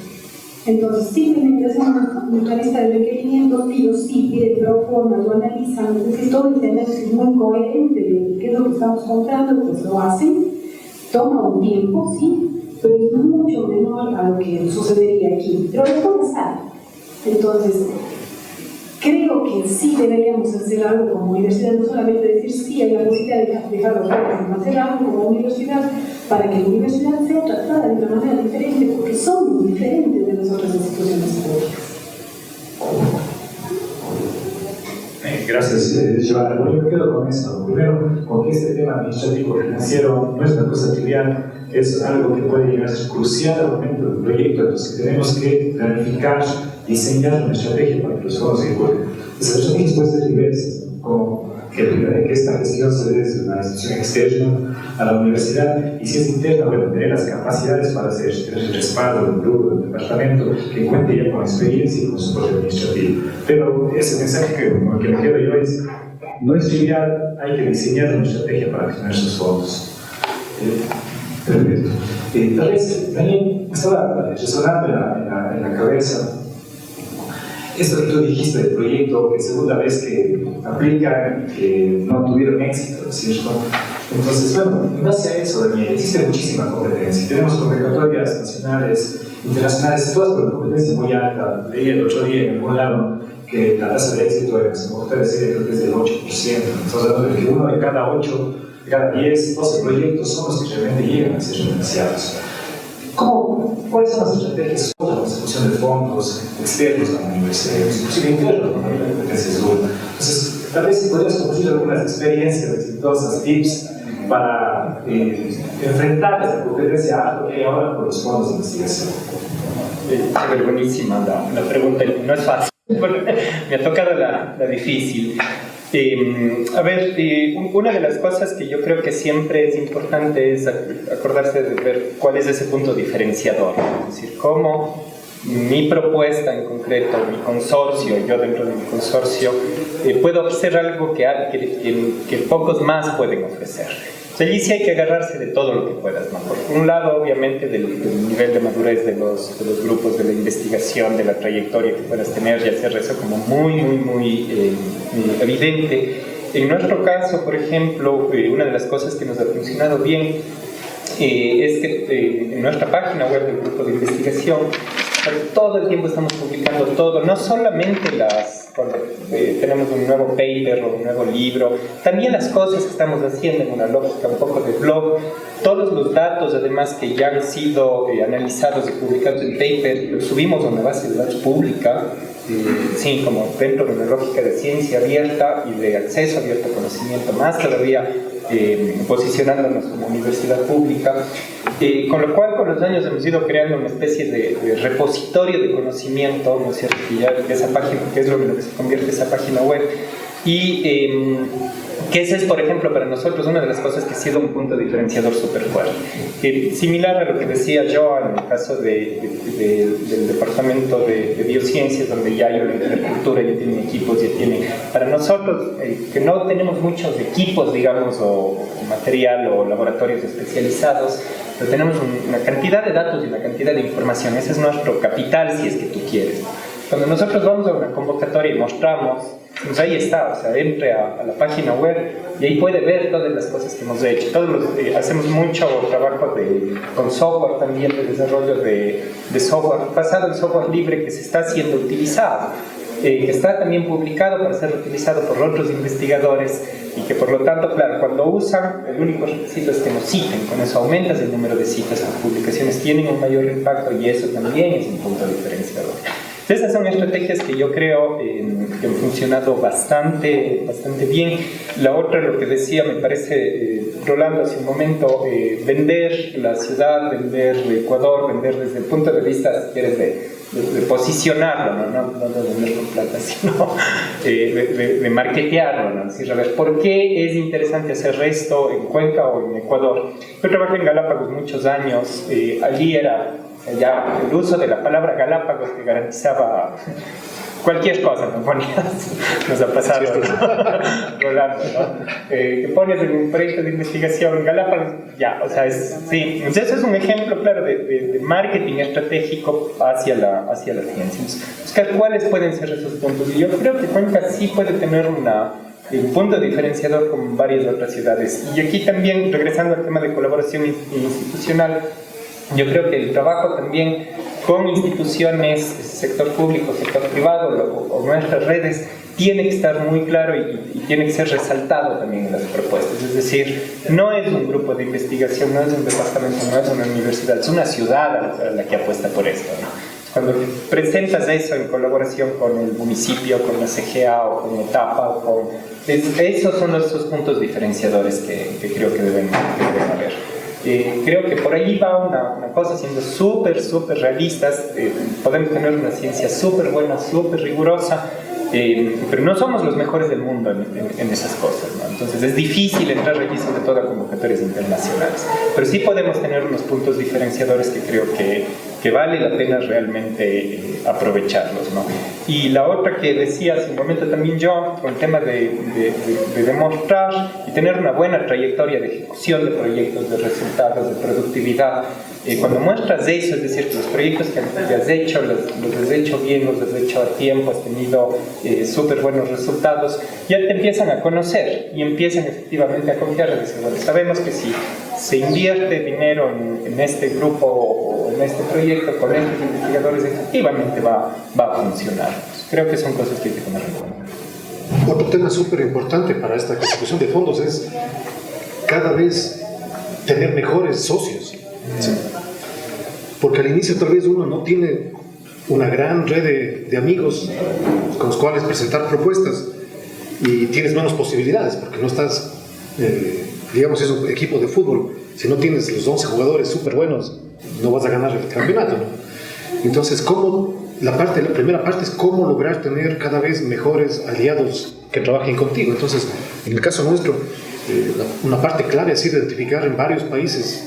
Entonces, simplemente hacemos nuestra lista de requerimientos, ellos sí piden proformas, lo analizan, es decir, todo el análisis muy coherente de qué es lo que estamos comprando, pues lo hacen, toma un tiempo, sí, pero es mucho menor a lo que sucedería aquí, pero después sale. Entonces, creo que sí deberíamos hacer algo como universidad, no solamente decir sí hay la posibilidad de dejar los jóvenes, sino hacer algo como universidad para que la universidad sea tratada de una manera diferente, porque son muy diferentes de las otras instituciones públicas. Gracias, Joana. Bueno, yo me quedo con eso. Primero, con que este tema administrativo financiero no es una cosa trivial, es algo que puede llegar a ser crucial al momento del proyecto, entonces tenemos que planificar, diseñar una estrategia para que los fondos se circulen. Esas estrategias pueden ser diversas, como que esta gestión se dé desde una institución externa a la universidad, y si es interna, bueno, tener las capacidades para hacer, tener el respaldo del grupo, del departamento, que cuente ya con experiencia y con soporte administrativo. Pero ese mensaje con el que me quedo yo es, no es trivial, hay que diseñar una estrategia para gestionar esos fondos. Perfecto. Tal vez también estaba resonando en la cabeza esto que tú dijiste del proyecto, que segunda vez que aplican, que no tuvieron éxito, ¿cierto? Entonces, bueno, en base a eso, Daniel, existe muchísima competencia. Tenemos convocatorias nacionales, internacionales, todas con una competencia muy alta. Leí el otro día en algún lado que la tasa de éxito de las convocatorias creo que es del 8%. Estamos hablando de que uno de cada 8, de cada 10, 12 proyectos son los que realmente llegan a ser financiados. ¿Cuáles son las estrategias para la consecución de fondos externos a la universidad, inclusive internos, con la competencia es dura? Entonces, tal vez si podrías compartir algunas experiencias exitosas, tips para enfrentar esta competencia alta que hay ahora por los fondos de investigación. Es buenísima la pregunta, no es fácil. Me ha tocado la difícil. A ver, una de las cosas que yo creo que siempre es importante es acordarse de ver cuál es ese punto diferenciador, es decir, cómo mi propuesta en concreto, mi consorcio, yo dentro de mi consorcio, puedo ofrecer algo que pocos más pueden ofrecer. Entonces, allí sí hay que agarrarse de todo lo que puedas, ¿no? Por un lado, obviamente, del nivel de madurez de los grupos, de la investigación, de la trayectoria que puedas tener y hacer eso como muy evidente. En nuestro caso, por ejemplo, una de las cosas que nos ha funcionado bien es que en nuestra página web del grupo de investigación todo el tiempo estamos publicando todo, no solamente cuando tenemos un nuevo paper o un nuevo libro, también las cosas que estamos haciendo en una lógica un poco de blog, todos los datos además que ya han sido analizados y publicados en paper, los subimos a una base de datos pública, sí, como dentro de una lógica de ciencia abierta y de acceso abierto a conocimiento, más todavía posicionándonos como universidad pública, con lo cual con los años hemos ido creando una especie de repositorio de conocimiento, ¿no es cierto? Que ya esa página, que es lo que se convierte esa página web, y que ese es, por ejemplo, para nosotros una de las cosas que ha sido un punto diferenciador súper fuerte. Similar a lo que decía yo en el caso del departamento de biociencias, donde ya hay una agricultura, ya tienen equipos, ya tienen... Para nosotros, que no tenemos muchos equipos, digamos, o material o laboratorios especializados, pero tenemos una cantidad de datos y una cantidad de información. Ese es nuestro capital, si es que tú quieres. Cuando nosotros vamos a una convocatoria y mostramos, pues ahí está, o sea, entre a la página web y ahí puede ver todas las cosas que hemos hecho. Hacemos mucho trabajo con software también, de desarrollo de software, basado en software libre que se está siendo utilizado, que está también publicado para ser utilizado por otros investigadores y que por lo tanto, claro, cuando usan, el único requisito es que nos citen, con eso aumentas el número de citas, las publicaciones tienen un mayor impacto y eso también es un punto diferenciador. Esas son estrategias que yo creo que han funcionado bastante bien. La otra, lo que decía, me parece, Rolando hace un momento, vender la ciudad, vender Ecuador, vender desde el punto de vista, si quieres, de posicionarlo, no de vender con plata, sino de marketearlo, ¿no? Es decir, a ver, ¿por qué es interesante hacer esto en Cuenca o en Ecuador? Yo trabajé en Galápagos muchos años, allí era ya el uso de la palabra Galápagos que garantizaba cualquier cosa, nos ha pasado Rolando, ¿no? Que pones en un proyecto de investigación Galápagos, ya, o sea, sí, entonces eso es un ejemplo claro de marketing estratégico hacia la ciencia. Buscar cuáles pueden ser esos puntos, y yo creo que Cuenca sí puede tener un punto diferenciador con varias otras ciudades. Y aquí también, regresando al tema de colaboración institucional, yo creo que el trabajo también con instituciones, sector público, sector privado o nuestras redes tiene que estar muy claro y tiene que ser resaltado también en las propuestas. Es decir, no es un grupo de investigación, no es un departamento, no es una universidad, es una ciudad la que apuesta por esto, ¿no? Cuando presentas eso en colaboración con el municipio, con la CGA o con Etapa, esos son esos puntos diferenciadores que creo que deben haber. Creo que por ahí va una cosa, siendo súper realistas. Podemos tener una ciencia súper buena, súper rigurosa, pero no somos los mejores del mundo en esas cosas, ¿no? Entonces es difícil entrar allí, sobre todo a convocatorias internacionales, pero sí podemos tener unos puntos diferenciadores que creo que vale la pena realmente aprovecharlos, ¿no? Y la otra que decía hace un momento también yo, con el tema de demostrar y tener una buena trayectoria de ejecución de proyectos, de resultados, de productividad. Cuando muestras eso, es decir, que los proyectos que has hecho, los has hecho bien, los has hecho a tiempo, has tenido súper buenos resultados, ya te empiezan a conocer y empiezan efectivamente a confiar. Es decir, bueno, sabemos que si se invierte dinero en este grupo o en este proyecto con estos investigadores, efectivamente va a funcionar. Pues creo que son cosas que hay que tener en cuenta. Otro tema súper importante para esta consecución de fondos es cada vez tener mejores socios. ¿Sí? Porque al inicio tal vez uno no tiene una gran red de amigos con los cuales presentar propuestas y tienes menos posibilidades porque no estás, digamos, es un equipo de fútbol. Si no tienes los 11 jugadores súper buenos, no vas a ganar el campeonato, ¿no? Entonces, la primera parte es cómo lograr tener cada vez mejores aliados que trabajen contigo. Entonces, en el caso nuestro, una parte clave es identificar en varios países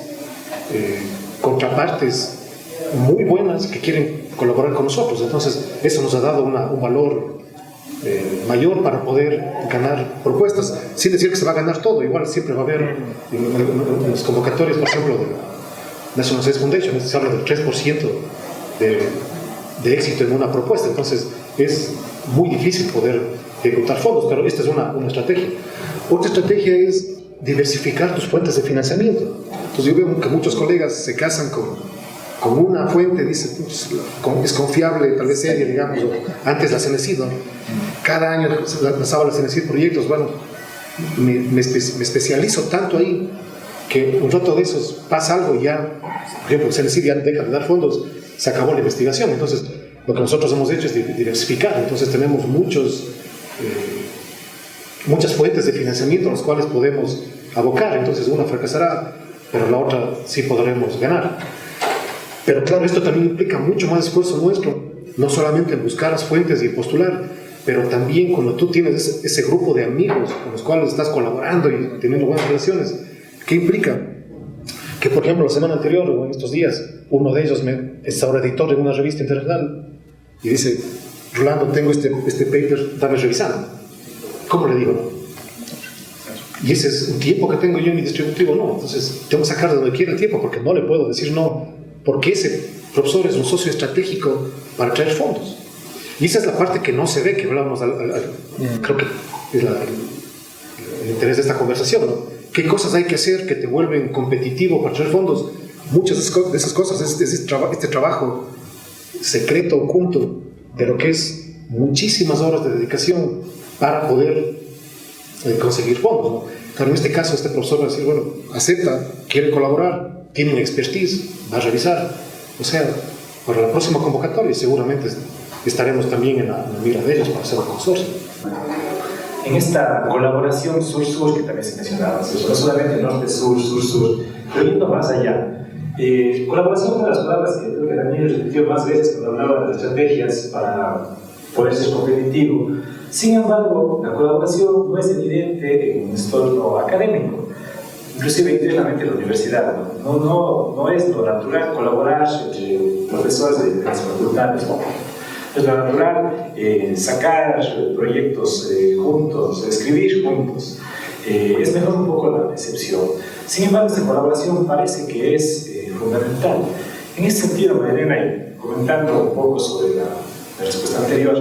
contrapartes muy buenas que quieren colaborar con nosotros. Entonces, eso nos ha dado un valor mayor para poder ganar propuestas, sin decir que se va a ganar todo. Igual siempre va a haber en las convocatorias, por ejemplo, de National Science Foundation, se habla del 3% de éxito en una propuesta. Entonces es muy difícil poder ejecutar fondos, pero esta es una estrategia. Otra estrategia es diversificar tus fuentes de financiamiento. Entonces yo veo que muchos colegas se casan con una fuente, dice, pues, es confiable, tal vez seria, digamos, o antes la CENESID, ¿no? Cada año lanzaba la CENESID proyectos. Bueno, me especializo tanto ahí que un rato de esos pasa algo y ya, por ejemplo, CENESID ya deja de dar fondos, se acabó la investigación. Entonces lo que nosotros hemos hecho es diversificar. Entonces tenemos muchas fuentes de financiamiento a las cuales podemos abocar. Entonces una fracasará, pero la otra sí podremos ganar. Pero claro, esto también implica mucho más esfuerzo nuestro, no solamente en buscar las fuentes y postular, pero también cuando tú tienes ese grupo de amigos con los cuales estás colaborando y teniendo buenas relaciones. ¿Qué implica? Que, por ejemplo, la semana anterior o en estos días, uno de ellos es ahora editor de una revista internacional y dice: Rolando, tengo este paper, dame revisando. ¿Cómo le digo? Y ese es un tiempo que tengo yo en mi distributivo, no. Entonces tengo que sacar de donde quiera el tiempo, porque no le puedo decir no, porque ese profesor es un socio estratégico para traer fondos. Y esa es la parte que no se ve, que hablábamos creo que es el interés de esta conversación, ¿no? ¿Qué cosas hay que hacer que te vuelven competitivo para traer fondos? Muchas de esas cosas es este trabajo secreto, oculto, pero que es muchísimas horas de dedicación para poder conseguir fondos, ¿no? Claro, en este caso, este profesor va a decir: bueno, acepta, quiere colaborar, tiene una expertise, va a revisar. O sea, para la próxima convocatoria seguramente estaremos también en la mira de ellos para hacer un consorcio. En esta colaboración sur-sur, que también se mencionaba, no solamente norte-sur, sur-sur, pero yendo más allá, colaboración es una de las palabras que creo que Daniel repitió más veces cuando hablaba de las estrategias para poder ser competitivo. Sin embargo, la colaboración no es evidente en un entorno académico, inclusive internamente en la universidad. No es lo natural colaborar entre profesores de las facultades. Es lo natural sacar proyectos juntos, escribir juntos. Es mejor un poco la percepción. Sin embargo, esta colaboración parece que es fundamental. En ese sentido, Marilena, y comentando un poco sobre la respuesta anterior,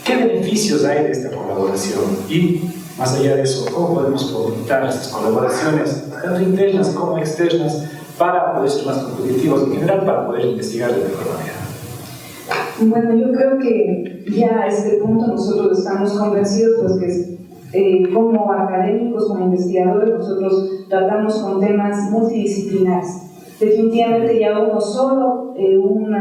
¿qué beneficios hay de esta colaboración? Y, más allá de eso, ¿cómo podemos fomentar estas colaboraciones, tanto internas como externas, para poder ser más competitivos, en general, para poder investigar de mejor manera? Bueno, yo creo que ya a este punto nosotros estamos convencidos pues que como académicos, como investigadores, nosotros tratamos con temas multidisciplinares. Definitivamente ya uno solo, un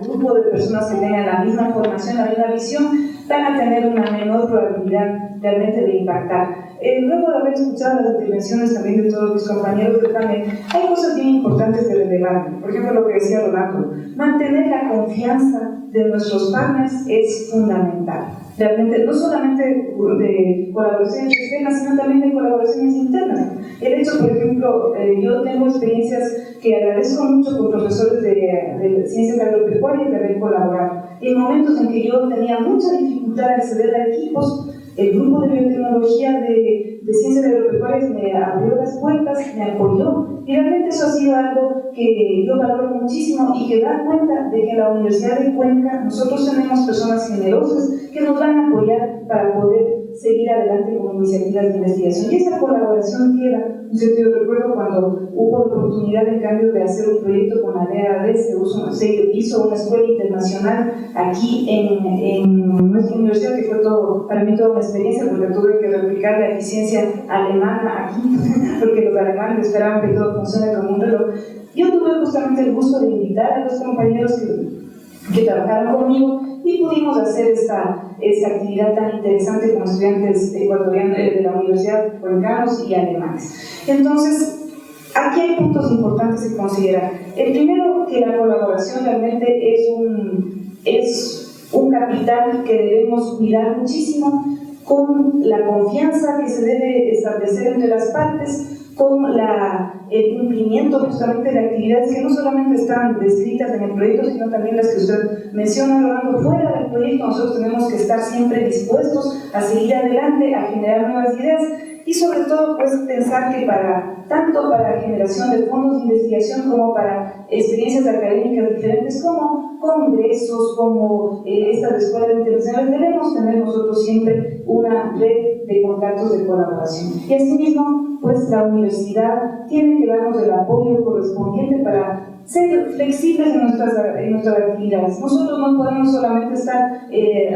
grupo de personas que tengan la misma formación, la misma visión, van a tener una menor probabilidad realmente de impactar. Luego de haber escuchado las intervenciones también de todos mis compañeros del panel, hay cosas bien importantes de relevar. Por ejemplo, lo que decía Rolando, mantener la confianza de nuestros partners es fundamental. Realmente, no solamente de colaboraciones externas, sino también de colaboraciones internas. El hecho, por ejemplo, yo tengo experiencias que agradezco mucho con profesores de ciencias agropecuarias de haber colaborado. En momentos en que yo tenía mucha dificultad de acceder a equipos, el grupo de biotecnología de ciencias agropecuarias me abrió las puertas, me apoyó, y realmente eso ha sido algo que yo valoro muchísimo y que da cuenta de que en la Universidad de Cuenca nosotros tenemos personas generosas que nos van a apoyar para poder seguir adelante con iniciativas de investigación. Y esa colaboración queda. Yo recuerdo cuando hubo la oportunidad en cambio de hacer un proyecto con la DAD, se hizo una escuela internacional aquí en nuestra universidad, que fue para mí toda una experiencia, porque tuve que replicar la eficiencia alemana aquí, porque los alemanes esperaban que todo funcione como un reloj. Yo tuve justamente el gusto de invitar a los compañeros que trabajaron conmigo y pudimos hacer esta actividad tan interesante con estudiantes ecuatorianos de la Universidad cuencanos y alemanes. Entonces, aquí hay puntos importantes que considerar. El primero, que la colaboración realmente es un capital que debemos cuidar muchísimo, con la confianza que se debe establecer entre las partes, con el cumplimiento justamente de actividades que no solamente están descritas en el proyecto, sino también las que usted menciona, Rolando, fuera del proyecto. Nosotros tenemos que estar siempre dispuestos a seguir adelante, a generar nuevas ideas y sobre todo pues pensar que tanto para la generación de fondos de investigación como para experiencias académicas diferentes como congresos, como estas escuelas internacionales, debemos tener nosotros siempre una red de contactos de colaboración. Y asimismo, pues la universidad tiene que darnos el apoyo correspondiente para ser flexibles en nuestras actividades. Nosotros no podemos solamente estar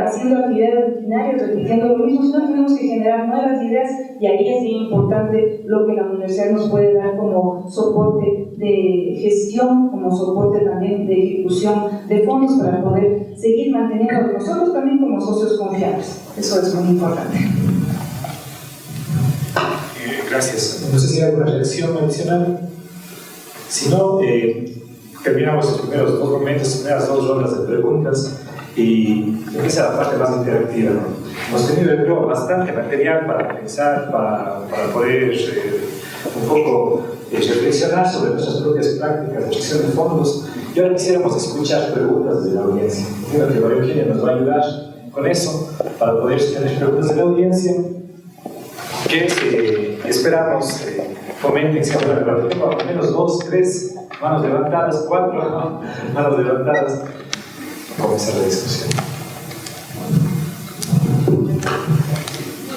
haciendo actividades rutinarias, repitiendo lo mismo, sino tenemos que generar nuevas ideas, y ahí es bien importante lo que la universidad nos puede dar como soporte de gestión, como soporte también de ejecución de fondos para poder seguir manteniendo nosotros también como socios confiables. Eso es muy importante. Gracias. No sé si hay alguna reacción adicional. Si no, terminamos los primeros dos momentos, las primeras dos rondas de preguntas y empieza la parte más interactiva. Hemos tenido, creo, bastante material para pensar, para poder un poco reflexionar sobre nuestras propias prácticas de gestión de fondos. Y ahora quisiéramos escuchar preguntas de la audiencia. Creo que María Eugenia nos va a ayudar con eso, para poder tener preguntas de la audiencia que esperamos fomenten siempre el debate. Tengo al menos 2, 3 manos levantadas, 4 manos levantadas. Comenzar la discusión.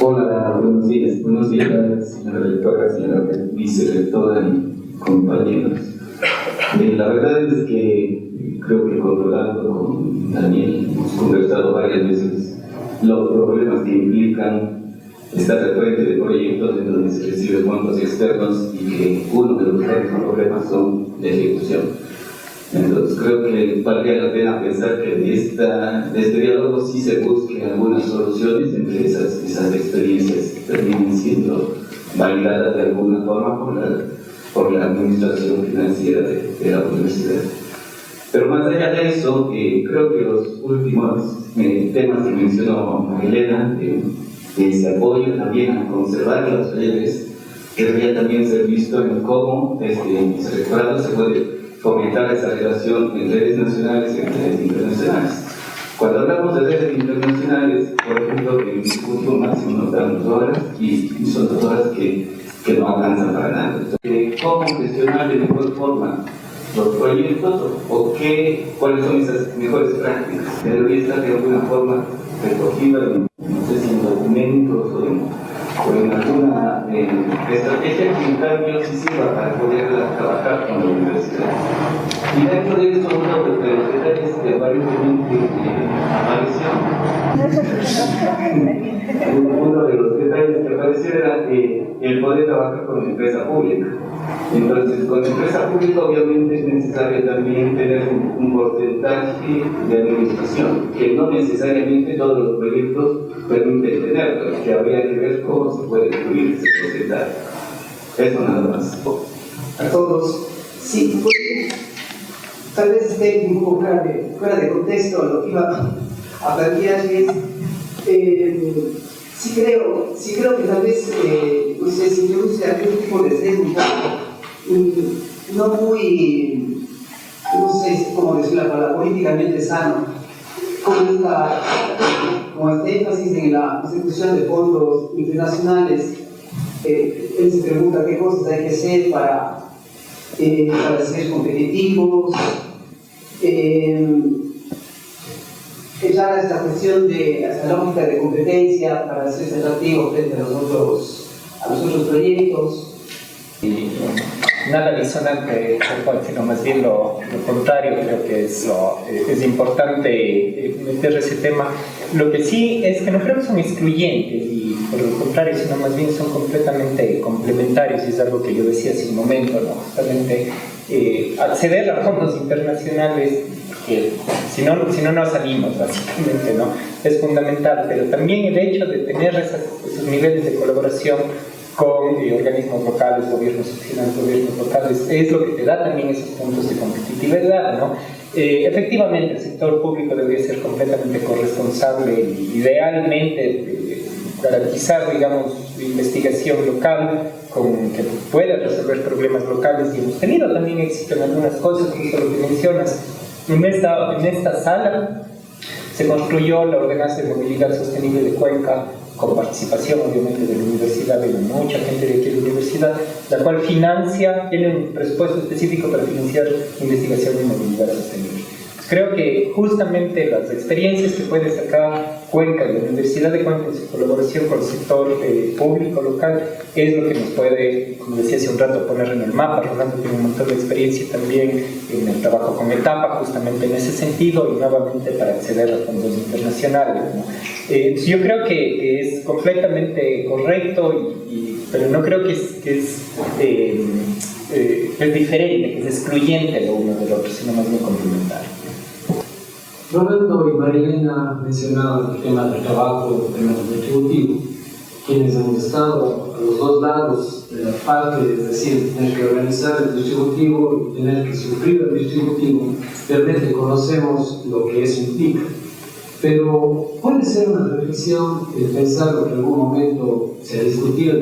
Hola, buenos días, señora rectora, señora vicerrectora y compañeros. La verdad es que creo que con Rolando, con Daniel, hemos conversado varias veces los problemas que implican estar al frente de proyectos en donde se reciben fondos externos y que uno de los grandes problemas son de ejecución. Entonces creo que valdría la pena pensar que de este diálogo sí se busquen algunas soluciones entre esas experiencias que terminen siendo validadas de alguna forma por la administración financiera de la universidad. Pero más allá de eso, creo que los últimos temas que mencionó Marilena, ese apoyo también a conservar los talleres, debería también ser visto en cómo los rectorados se puede fomentar esa relación entre redes nacionales y redes internacionales. Cuando hablamos de redes internacionales, por ejemplo, en el instituto máximo nos dan 2 horas y son 2 horas que no alcanzan para nada. Entonces, ¿cómo gestionar de mejor forma los proyectos cuáles son esas mejores prácticas? Debería estar de alguna forma recogida en, no sé si en documentos o en alguna estrategia que en cambio sí sirva para poder trabajar con la universidad. Y dentro de esto, uno de los detalles que aparentemente apareció era el poder trabajar con la empresa pública. Entonces, con la empresa pública obviamente es necesario también tener un porcentaje de administración, que no necesariamente todos los proyectos permiten tenerlo, que habría que ver cómo se puede incluir ese porcentaje. Eso nada más. A todos, sí, tal vez esté un poco fuera de contexto lo que iba a plantear, es sí creo que tal vez se introduce algún tipo de sesgo no muy, no sé cómo decir la palabra, políticamente sano, como este énfasis en la consecución de fondos internacionales. Él se pregunta qué cosas hay que hacer para ser competitivos, echar esta cuestión de esta lógica de competencia para ser atractivo frente a los otros proyectos. Y nada disonante, sino más bien lo contrario. Creo que es importante meter ese tema. Lo que sí es que no creo que son excluyentes, y por lo contrario, sino más bien son completamente complementarios, y es algo que yo decía hace un momento, ¿no? Justamente acceder a fondos internacionales, que si no salimos, básicamente, ¿no? Es fundamental, pero también el hecho de tener esos niveles de colaboración con organismos locales, gobiernos seccionales, gobiernos locales, es lo que te da también esos puntos de competitividad, ¿no? Efectivamente, el sector público debería ser completamente corresponsable y idealmente garantizar, digamos, investigación local que pueda resolver problemas locales, y hemos tenido también éxito en algunas cosas, justo lo que mencionas. En esta sala se construyó la Ordenanza de Movilidad Sostenible de Cuenca, con participación obviamente de la universidad, de mucha gente de aquí de la universidad, la cual tiene un presupuesto específico para financiar investigación en movilidad sostenible. Creo que justamente las experiencias que puede sacar Cuenca y la Universidad de Cuenca en su colaboración con el sector público local es lo que nos puede, como decía hace un rato, poner en el mapa. Rolando tiene un montón de experiencia también en el trabajo con Etapa, justamente en ese sentido, y nuevamente para acceder a fondos internacionales, ¿no? Yo creo que es completamente correcto, pero no creo que es diferente, que es excluyente lo uno del otro, sino más bien complementario. Rolando y Marilena mencionaban el tema del trabajo, el tema del retributivo. Quienes hemos estado a los dos lados de la parte, es decir, tener que organizar el distributivo y tener que sufrir el distributivo, realmente conocemos lo que eso implica. Pero puede ser una reflexión el pensar lo que en algún momento se ha discutido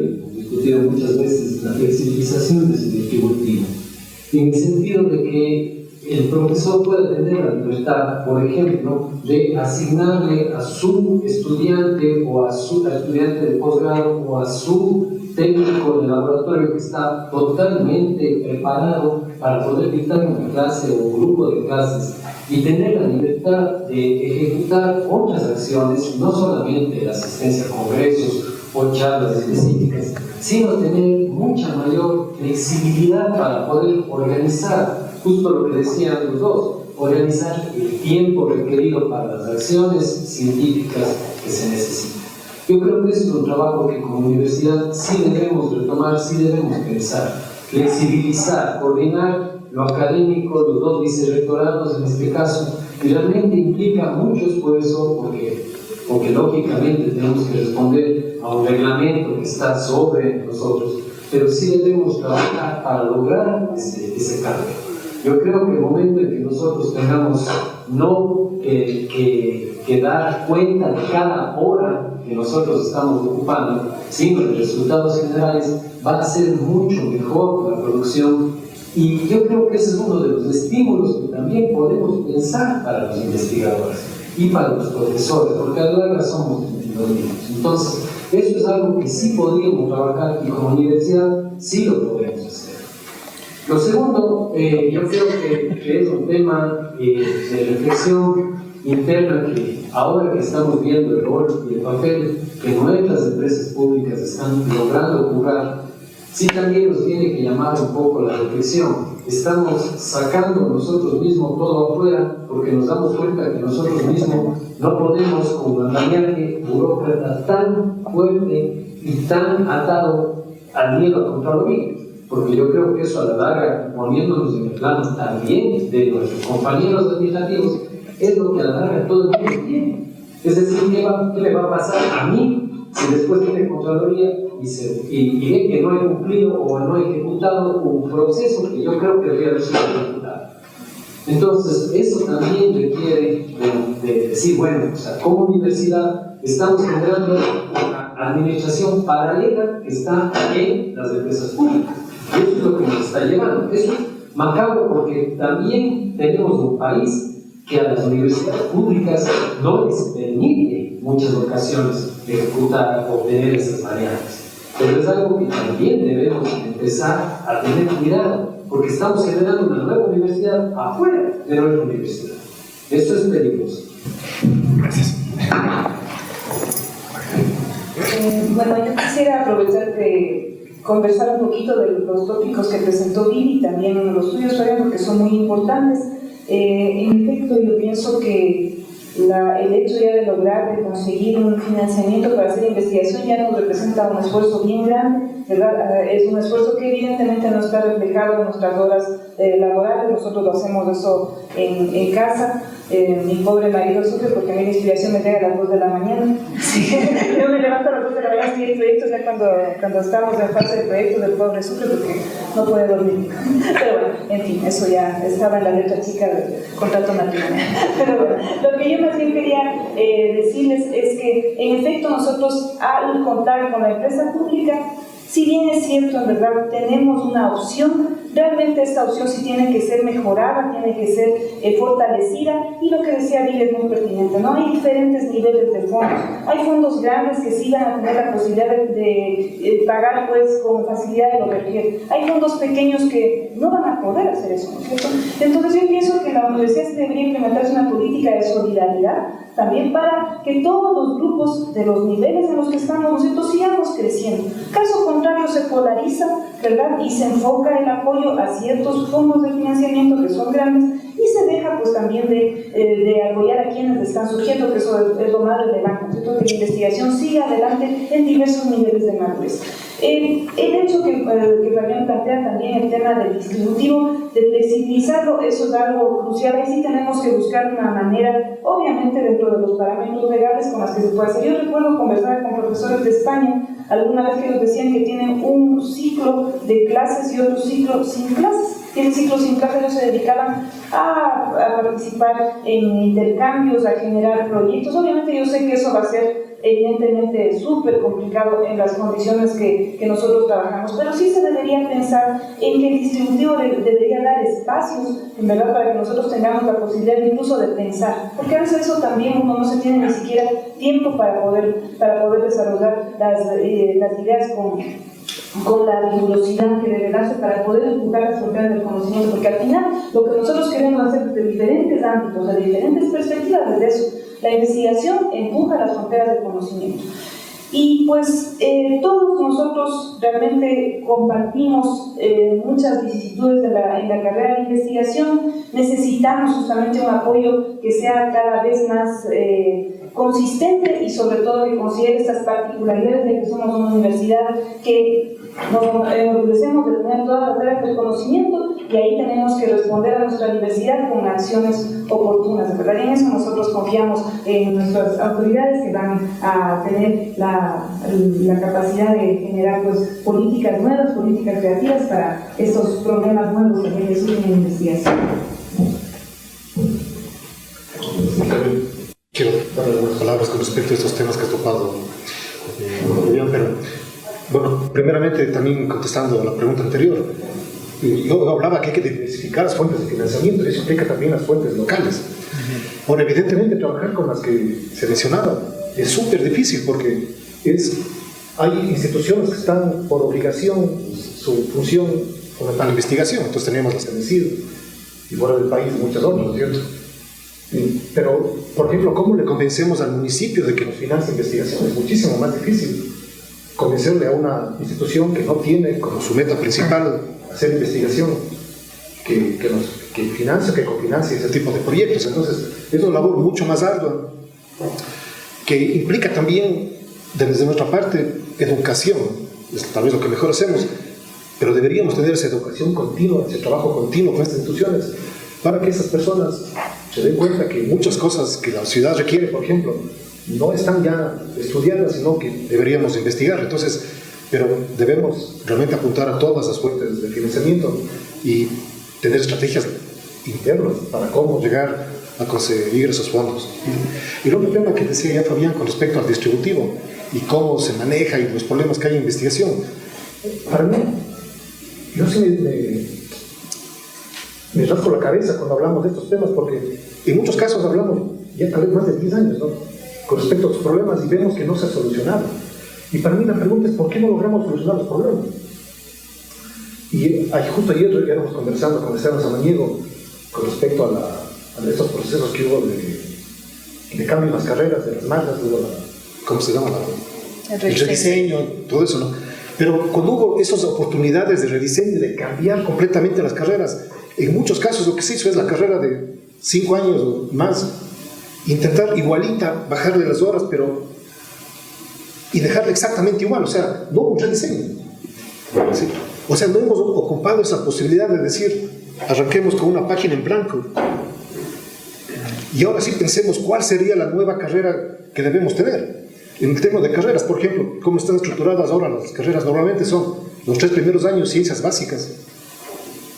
muchas veces, la flexibilización de ese distributivo, en el sentido de que el profesor puede tener la libertad, por ejemplo, de asignarle a su estudiante o a su estudiante de posgrado o a su técnico de laboratorio que está totalmente preparado para poder dictar una clase o un grupo de clases, y tener la libertad de ejecutar otras acciones, no solamente la asistencia a congresos o charlas específicas, sino tener mucha mayor flexibilidad para poder organizar, justo lo que decían los dos, organizar el tiempo requerido para las acciones científicas que se necesitan. Yo creo que es un trabajo que como universidad sí debemos retomar, sí debemos pensar, flexibilizar, coordinar lo académico, los 2 vicerrectorados en este caso, y realmente implica mucho esfuerzo porque lógicamente tenemos que responder a un reglamento que está sobre nosotros, pero sí debemos trabajar para lograr ese cambio. Yo creo que el momento en que nosotros tengamos no que dar cuenta de cada hora que nosotros estamos ocupando, sino de resultados generales, va a ser mucho mejor la producción. Y yo creo que ese es uno de los estímulos que también podemos pensar para los investigadores y para los profesores, porque a la larga somos los mismos. Entonces, eso es algo que sí podríamos trabajar y como universidad sí lo podemos hacer. Lo segundo, yo creo que es un tema de reflexión interna que ahora que estamos viendo el rol y el papel que nuestras empresas públicas están logrando jugar, sí también nos tiene que llamar un poco la reflexión. Estamos sacando nosotros mismos todo afuera porque nos damos cuenta que nosotros mismos no podemos con un andamiaje burócrata tan fuerte y tan atado al miedo a Contraloría, porque yo creo que eso a la larga, poniéndonos en el plano también de nuestros compañeros administrativos, es lo que a la larga todo el mundo tiene. Es decir, ¿qué me va a pasar a mí si después viene Contraloría y ve que no he cumplido o no he ejecutado un proceso que yo creo que debería haber sido ejecutado? Entonces, eso también requiere de decir, bueno, o sea, como universidad estamos generando una administración paralela que está en las empresas públicas. Y eso es lo que nos está llevando. Eso es macabro porque también tenemos un país que a las universidades públicas no les permite muchas ocasiones ejecutar o tener esas variantes. Pero es algo que también debemos empezar a tener cuidado, porque estamos generando una nueva universidad afuera de nuestra universidad. Eso es peligroso. Gracias. Bueno, yo quisiera aprovechar de conversar un poquito de los tópicos que presentó Vivi, también los tuyos, porque son muy importantes. En efecto, yo pienso que el hecho ya de lograr de conseguir un financiamiento para hacer investigación ya nos representa un esfuerzo bien grande, ¿verdad? Es un esfuerzo que evidentemente no está reflejado en nuestras horas laborales. Nosotros lo hacemos eso en casa. Mi pobre marido sufre porque a mí la inspiración me llega a las 2 de la mañana. Sí. Yo me levanto a las 2 de la mañana y el proyecto ya cuando estamos en fase de proyecto, del pobre sufre porque no puede dormir. Pero bueno, en fin, eso ya estaba en la letra chica del contrato matrimonial. Pero bueno, lo que yo más bien quería decirles es que en efecto nosotros al contar con la empresa pública, si bien es cierto, en verdad, tenemos una opción, realmente esta opción sí tiene que ser mejorada, tiene que ser fortalecida, y lo que decía Bill es muy pertinente, ¿no? Hay diferentes niveles de fondos. Hay fondos grandes que sí van a tener la posibilidad de pagar pues con facilidad de lo que requieren. Hay fondos pequeños que no van a poder hacer eso, ¿no es cierto? Entonces yo pienso que la universidad debería implementarse una política de solidaridad también para que todos los grupos de los niveles en los que estamos, ¿no es cierto?, sigamos creciendo. Caso contrario se polariza, ¿verdad?, y se enfoca el apoyo a ciertos fondos de financiamiento que son grandes y se deja pues también de apoyar a quienes están surgiendo, que eso es lo más relevante, ¿no es cierto?, que la investigación siga adelante en diversos niveles de madurez. El hecho que Fabián plantea también el tema del distributivo, de flexibilizarlo, eso es algo crucial. Ahí sí tenemos que buscar una manera, obviamente dentro de los parámetros legales con las que se puede hacer. Yo recuerdo conversar con profesores de España alguna vez que nos decían que tienen un ciclo de clases y otro ciclo sin clases. Tienen ciclos sin clases, ellos se dedicaban a participar en intercambios, a generar proyectos. Obviamente yo sé que eso va a ser evidentemente súper complicado en las condiciones que nosotros trabajamos, pero sí se debería pensar en que el distributivo debería dar espacios, en verdad, para que nosotros tengamos la posibilidad incluso de pensar, porque a veces eso también uno no se tiene ni siquiera tiempo para poder desarrollar las ideas con la rigurosidad que debe darse para poder empujar las fronteras del conocimiento, porque al final lo que nosotros queremos hacer desde diferentes ámbitos, de diferentes perspectivas, desde eso, la investigación empuja las fronteras del conocimiento. Y pues todos nosotros realmente compartimos muchas vicisitudes en la carrera de investigación. Necesitamos justamente un apoyo que sea cada vez más consistente y sobre todo que considere estas particularidades de que somos una universidad que nos enorgullecemos de tener todas las áreas del conocimiento, y ahí tenemos que responder a nuestra universidad con acciones oportunas, ¿verdad? Y en eso nosotros confiamos en nuestras autoridades, que van a tener la capacidad de generar pues políticas nuevas, políticas creativas para estos problemas nuevos que surgen en investigación. Quiero dar algunas palabras con respecto a estos temas que has topado, pero bueno, primeramente también contestando a la pregunta anterior, yo hablaba que hay que diversificar las fuentes de financiamiento, y eso implica también las fuentes locales. Ahora, evidentemente, trabajar con las que se mencionaba es súper difícil, porque hay instituciones que están por obligación, su función fundamental, investigación. Entonces tenemos la CENESID y fuera del país muchas otras, ¿no es cierto? Pero, por ejemplo, ¿cómo le convencemos al municipio de que nos financie investigación? Es muchísimo más difícil convencerle a una institución que no tiene como su meta principal hacer investigación, que financie, que cofinancie ese tipo de proyectos. Entonces, es una labor mucho más ardua, que implica también, desde nuestra parte, educación. Es tal vez lo que mejor hacemos, pero deberíamos tener esa educación continua, ese trabajo continuo con estas instituciones, para que esas personas se den cuenta que muchas cosas que la ciudad requiere, por ejemplo, no están ya estudiadas, sino que deberíamos investigar. Entonces, pero debemos realmente apuntar a todas las fuentes de financiamiento y tener estrategias internas para cómo llegar a conseguir esos fondos. Y el otro tema que decía ya Fabián con respecto al distributivo y cómo se maneja y los problemas que hay en investigación, para mí, yo sí me rasco la cabeza cuando hablamos de estos temas, porque en muchos casos hablamos ya tal vez más de 10 años, ¿no?, con respecto a los problemas, y vemos que no se ha solucionado. Y para mí la pregunta es, ¿por qué no logramos solucionar los problemas? Y justo ayer éramos conversando con Esteban Samaniego con respecto a estos procesos que hubo de cambio en las carreras, de las magnas, ¿cómo se llama? El rediseño, todo eso, ¿no? Pero cuando hubo esas oportunidades de rediseño, de cambiar completamente las carreras, en muchos casos lo que se hizo es la carrera de 5 años o más, intentar igualita, bajarle las horas, y dejarla exactamente igual. O sea, no hubo un rediseño. ¿Sí? O sea, no hemos ocupado esa posibilidad de decir, arranquemos con una página en blanco y ahora sí pensemos cuál sería la nueva carrera que debemos tener. En el tema de carreras, por ejemplo, cómo están estructuradas ahora las carreras, normalmente son los 3 primeros años ciencias básicas.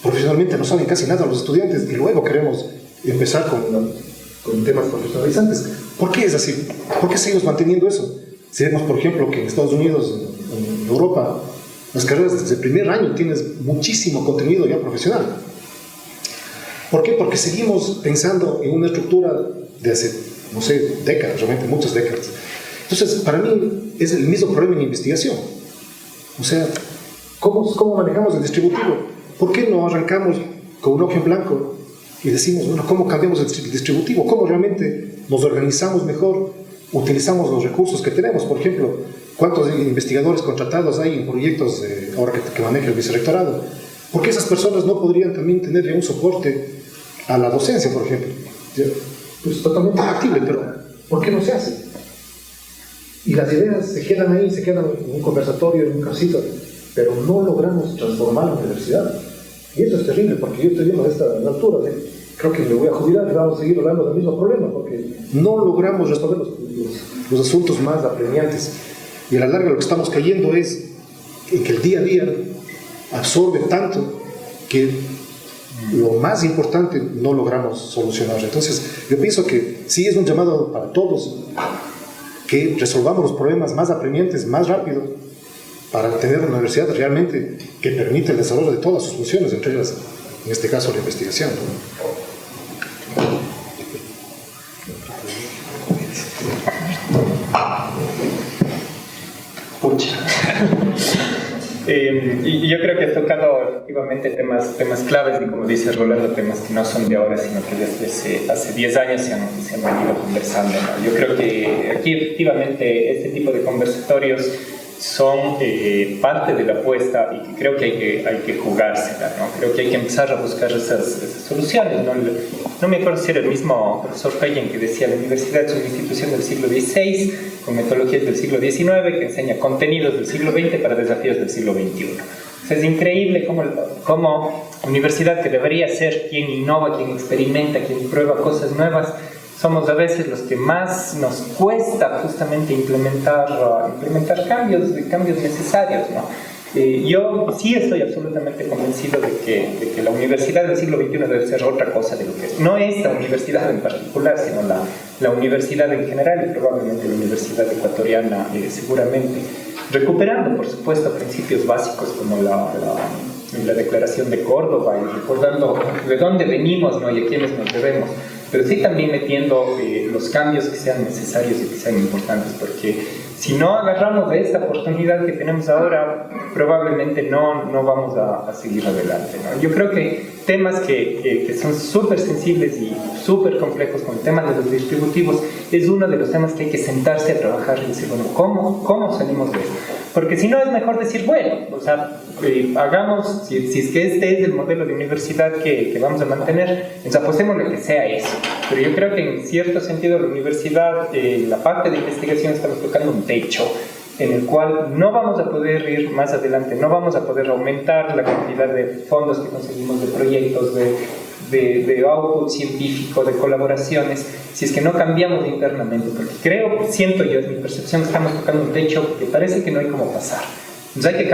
Profesionalmente no saben casi nada los estudiantes, y luego queremos empezar con temas profesionalizantes. ¿Por qué es así? ¿Por qué seguimos manteniendo eso? Si vemos, por ejemplo, que en Estados Unidos, en Europa, las carreras desde el primer año tienes muchísimo contenido ya profesional. ¿Por qué? Porque seguimos pensando en una estructura de hace, no sé, décadas, realmente muchas décadas. Entonces, para mí es el mismo problema en investigación. O sea, ¿cómo manejamos el distributivo? ¿Por qué no arrancamos con un ojo en blanco y decimos, bueno, ¿cómo cambiamos el distributivo? ¿Cómo realmente nos organizamos mejor? Utilizamos los recursos que tenemos. Por ejemplo, ¿cuántos investigadores contratados hay en proyectos ahora que maneja el vicerrectorado? ¿Por qué esas personas no podrían también tener un soporte a la docencia, por ejemplo? Pues totalmente factible, pero ¿por qué no se hace? Y las ideas se quedan ahí, se quedan en un conversatorio, en un casito, pero no logramos transformar la universidad. Y eso es terrible, porque yo estoy viendo a esta altura, creo que me voy a jubilar y vamos a seguir hablando del mismo problema, porque no logramos resolver los asuntos más apremiantes. Y a la larga lo que estamos cayendo es en que el día a día absorbe tanto que lo más importante no logramos solucionar. Entonces yo pienso que sí es un llamado para todos, que resolvamos los problemas más apremiantes más rápido, para tener una universidad realmente que permita el desarrollo de todas sus funciones, entre ellas, en este caso, la investigación. Y yo creo que has tocado efectivamente temas claves y, como dice Rolando, temas que no son de ahora, sino que desde hace 10 años se han venido conversando, ¿no? Yo creo que aquí efectivamente este tipo de conversatorios son parte de la apuesta y que creo que hay que jugársela, ¿no? Creo que hay que empezar a buscar esas soluciones, ¿no? No me acuerdo si era el mismo profesor Feyen que decía: la universidad es una institución del siglo XVI con metodologías del siglo XIX que enseña contenidos del siglo XX para desafíos del siglo XXI. O sea, es increíble cómo universidad, que debería ser quien innova, quien experimenta, quien prueba cosas nuevas, somos a veces los que más nos cuesta justamente implementar cambios necesarios, ¿no? Yo sí estoy absolutamente convencido de que la universidad del siglo XXI debe ser otra cosa de lo que es. No esta universidad en particular, sino la universidad en general, y probablemente la universidad ecuatoriana seguramente, recuperando, por supuesto, principios básicos como la Declaración de Córdoba, y recordando de dónde venimos, ¿no? Y a quiénes nos debemos, pero sí también metiendo los cambios que sean necesarios y que sean importantes, porque si no agarramos de esta oportunidad que tenemos ahora, probablemente no vamos a seguir adelante, ¿no? Yo creo que temas que son súper sensibles y súper complejos, como el tema de los distributivos, es uno de los temas que hay que sentarse a trabajar y decir, bueno, ¿cómo salimos de esto? Porque si no, es mejor decir, bueno, o sea, hagamos, si es que este es el modelo de universidad que vamos a mantener, entonces apostemos a que sea eso. Pero yo creo que en cierto sentido la universidad, la parte de investigación, estamos tocando un techo en el cual no vamos a poder ir más adelante, no vamos a poder aumentar la cantidad de fondos que conseguimos, de proyectos, de output científico, de colaboraciones, si es que no cambiamos internamente, porque siento yo, es mi percepción, estamos tocando un techo que parece que no hay cómo pasar. Entonces hay que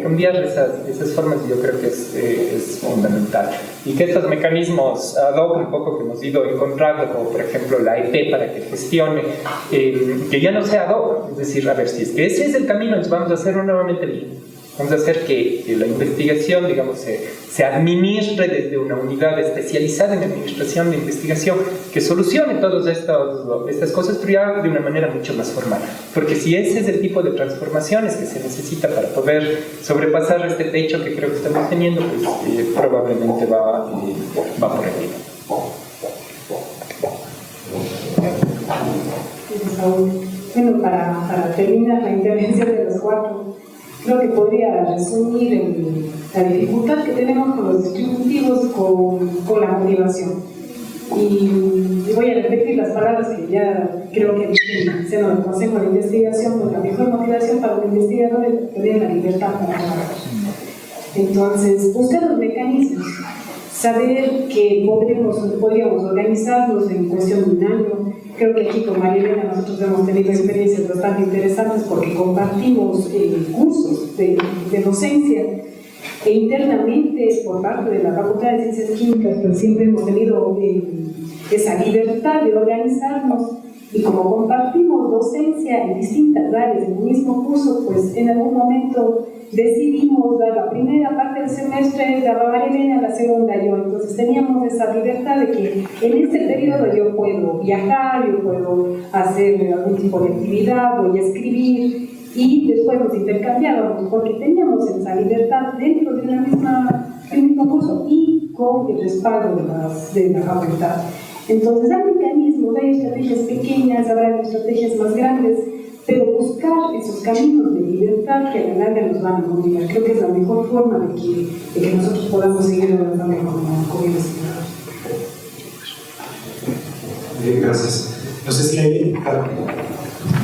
cambiar esas formas, y yo creo que es fundamental. Y que estos mecanismos ad hoc un poco que hemos ido encontrando, como por ejemplo la EP para que gestione, que ya no sea ad hoc, es decir, a ver, si es que ese es el camino, entonces vamos a hacerlo nuevamente bien. Vamos a hacer que la investigación, digamos, se administre desde una unidad especializada en administración de investigación que solucione todas estas cosas, pero ya de una manera mucho más formal. Porque si ese es el tipo de transformaciones que se necesita para poder sobrepasar este techo que creo que estamos teniendo, pues probablemente va por aquí. Bueno, para terminar la intervención de los cuatro, creo que podría resumir la dificultad que tenemos con los distributivos, con la motivación. Y voy a repetir las palabras que ya creo que dije en el seno del Consejo de Investigación: pues la mejor motivación para un investigador es tener la libertad para trabajar. Entonces, buscar los mecanismos, saber que podríamos organizarnos en cuestión de un año. Creo que aquí con María Elena nosotros hemos tenido experiencias bastante interesantes porque compartimos cursos de docencia, e internamente por parte de la Facultad de Ciencias Químicas pues siempre hemos tenido esa libertad de organizarnos, y como compartimos docencia en distintas áreas en el mismo curso, pues en algún momento decidimos dar la primera parte del semestre daba María Elena, la segunda yo. Entonces teníamos esa libertad de que en este periodo yo puedo viajar, yo puedo hacer algún tipo de actividad, voy a escribir, y después nos intercambiábamos porque teníamos esa libertad dentro de del mismo curso y con el respaldo de la facultad. Entonces hay mecanismos, hay estrategias pequeñas, habrá estrategias más grandes, pero buscar esos caminos de libertad que a la larga nos van a motivar. Creo que es la mejor forma de que nosotros podamos seguir avanzando como investigadores. Gracias. No sé si hay...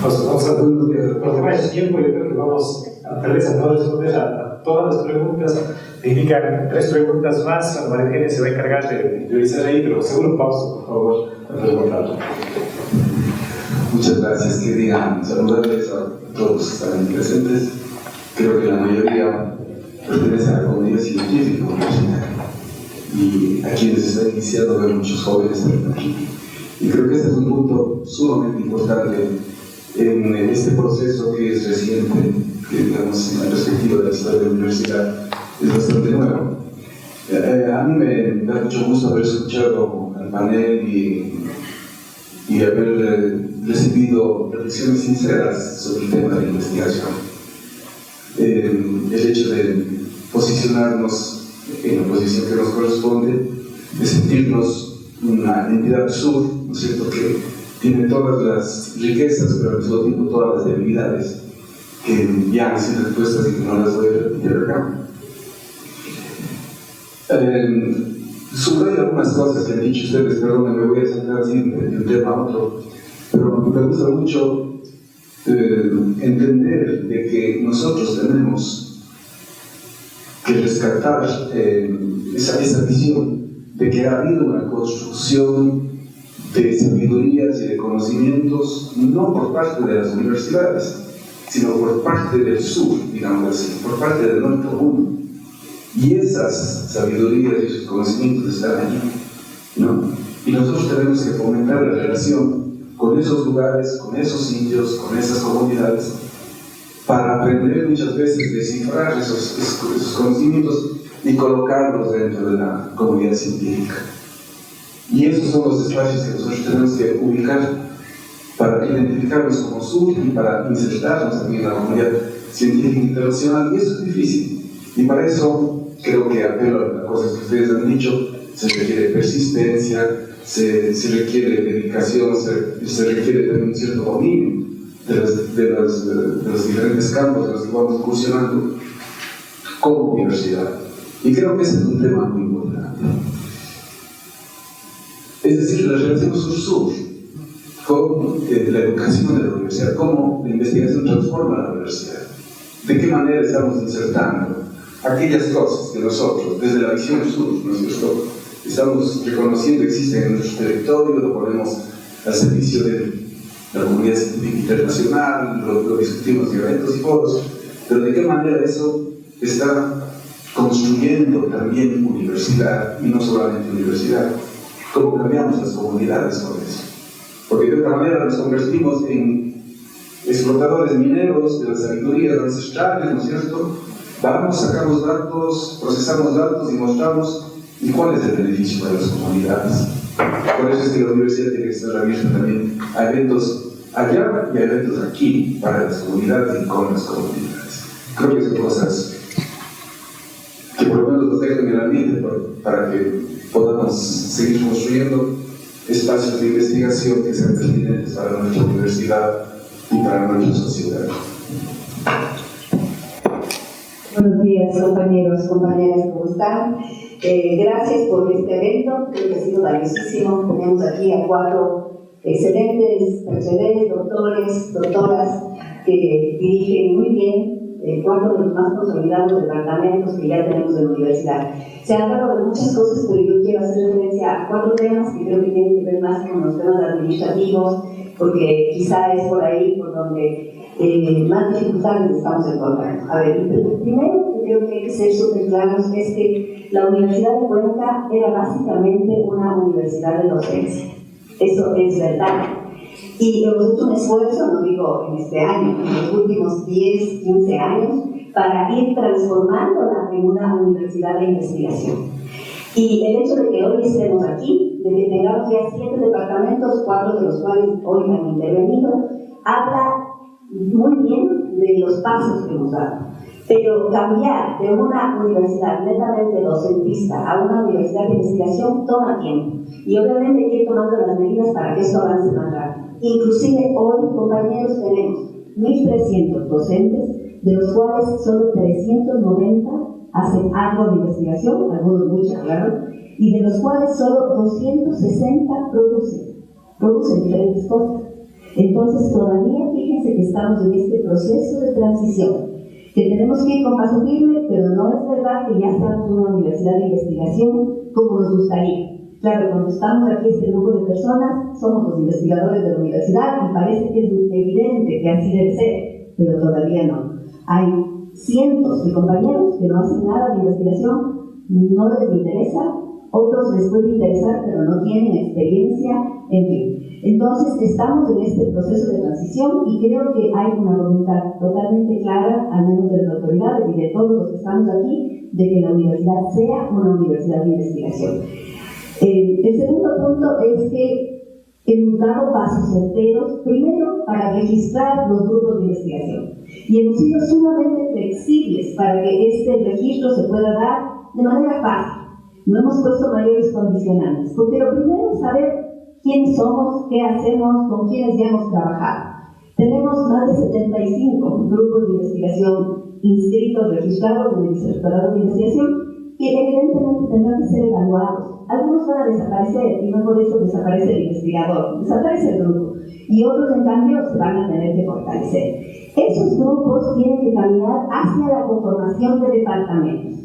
Vamos a por demás tiempo, yo creo que vamos a tal vez a no responder a todas las preguntas. Te indican 3 preguntas más. Bueno, María Eugenia se va a encargar de revisar ahí, pero seguro Pausto, por favor, a preguntar. Muchas gracias. Quería saludarles a todos los que están presentes. Creo que la mayoría pertenece a la comunidad científica universitaria, y a quienes están iniciando ver muchos jóvenes aquí. Y creo que este es un punto sumamente importante en este proceso que es reciente, que digamos en la perspectiva de la historia de la universidad es bastante nuevo. A mí me da mucho gusto haber escuchado al panel y haber recibido reflexiones sinceras sobre el tema de la investigación. el hecho de posicionarnos en la posición que nos corresponde, de sentirnos una entidad sur, ¿no es cierto?, que tiene todas las riquezas, pero al mismo tiempo todas las debilidades que ya han sido expuestas y que no las voy a repetir acá. Subrayo algunas cosas que han dicho ustedes, perdón, me voy a centrar así de un tema a otro, pero me gusta mucho entender de que nosotros tenemos que rescatar esa visión de que ha habido una construcción de sabidurías y de conocimientos, no por parte de las universidades, sino por parte del sur, digamos así, por parte de nuestro mundo. Y esas sabidurías y esos conocimientos están allí, ¿no? Y nosotros tenemos que fomentar la relación con esos lugares, con esos sitios, con esas comunidades, para aprender muchas veces, descifrar esos conocimientos y colocarlos dentro de la comunidad científica. Y esos son los espacios que nosotros tenemos que ubicar para identificarnos como sur y para insertarnos también en la comunidad científica internacional, y eso es difícil. Y para eso creo que apelo a las cosas que ustedes han dicho, se requiere persistencia, se requiere dedicación, se requiere también un cierto dominio de los diferentes campos de los que vamos incursionando como universidad. Y creo que ese es un tema muy importante. Es decir, la relación sur-sur con la educación de la universidad, cómo la investigación transforma la universidad, de qué manera estamos insertando aquellas cosas que nosotros, desde la visión sur, ¿no es cierto?, estamos reconociendo existen en nuestro territorio, lo ponemos al servicio de la comunidad científica internacional, lo discutimos en eventos y foros, pero de qué manera eso está construyendo también universidad, y no solamente universidad, cómo cambiamos las comunidades con eso. Porque de otra manera nos convertimos en explotadores mineros de las sabidurías ancestrales, ¿no es cierto? Vamos, sacamos datos, procesamos datos y mostramos, ¿y cuál es el beneficio para las comunidades? Por eso es que la universidad tiene que estar abierta también a eventos allá y a eventos aquí, para las comunidades y con las comunidades. Creo que son cosas que por lo menos nos dejan en el ambiente para que podamos seguir construyendo espacios de investigación que sean pertinentes para nuestra universidad y para nuestra sociedad. Buenos días, compañeros, compañeras, ¿cómo están? Gracias por este evento, creo que ha sido valiosísimo. Tenemos aquí a 4 excelentes bachilleres, doctores, doctoras que dirigen muy bien 4 de los más consolidados departamentos que ya tenemos en la universidad. Se ha hablado de muchas cosas, pero yo quiero hacer referencia a 4 temas que creo que tienen que ver más con los temas administrativos, porque quizá es por ahí por donde más dificultades estamos encontrando. A ver, primero creo que hay que ser súper claros es que la Universidad de Cuenca era básicamente una universidad de docencia. Eso es verdad. Y hemos hecho un esfuerzo, no digo en este año, en los últimos 10, 15 años, para ir transformándola en una universidad de investigación. Y el hecho de que hoy estemos aquí, de que tengamos ya 7 departamentos, 4 de los cuales hoy han intervenido, habla muy bien de los pasos que hemos dado. Pero cambiar de una universidad netamente docentista a una universidad de investigación toma tiempo. Y obviamente hay que ir tomando las medidas para que esto avance más rápido. Inclusive hoy, compañeros, tenemos 1.300 docentes, de los cuales solo 390 hacen algo de investigación, algunos mucho, claro, y de los cuales solo 260 producen diferentes cosas. Entonces todavía fíjense que estamos en este proceso de transición, que tenemos que ir con paso firme, pero no es verdad que ya estamos en una universidad de investigación como nos gustaría. Claro, cuando estamos aquí este grupo de personas, somos los investigadores de la universidad y parece que es evidente que así debe ser, pero todavía no. Hay cientos de compañeros que no hacen nada de investigación, no les interesa, otros les puede interesar, pero no tienen experiencia, en fin. Entonces, estamos en este proceso de transición y creo que hay una voluntad totalmente clara, al menos de las autoridades y de todos los que estamos aquí, de que la universidad sea una universidad de investigación. El segundo punto es que hemos dado pasos certeros, primero para registrar los grupos de investigación. Y hemos sido sumamente flexibles para que este registro se pueda dar de manera fácil. No hemos puesto mayores condicionantes, porque lo primero es saber quiénes somos, qué hacemos, con quiénes ya hemos trabajado. Tenemos más de 75 grupos de investigación inscritos, registrados en el Vicerrectorado de Investigación, que evidentemente tendrán que ser evaluados. Algunos van a desaparecer y no por eso desaparece el investigador, desaparece el grupo, y otros en cambio se van a tener que fortalecer. Esos grupos tienen que caminar hacia la conformación de departamentos.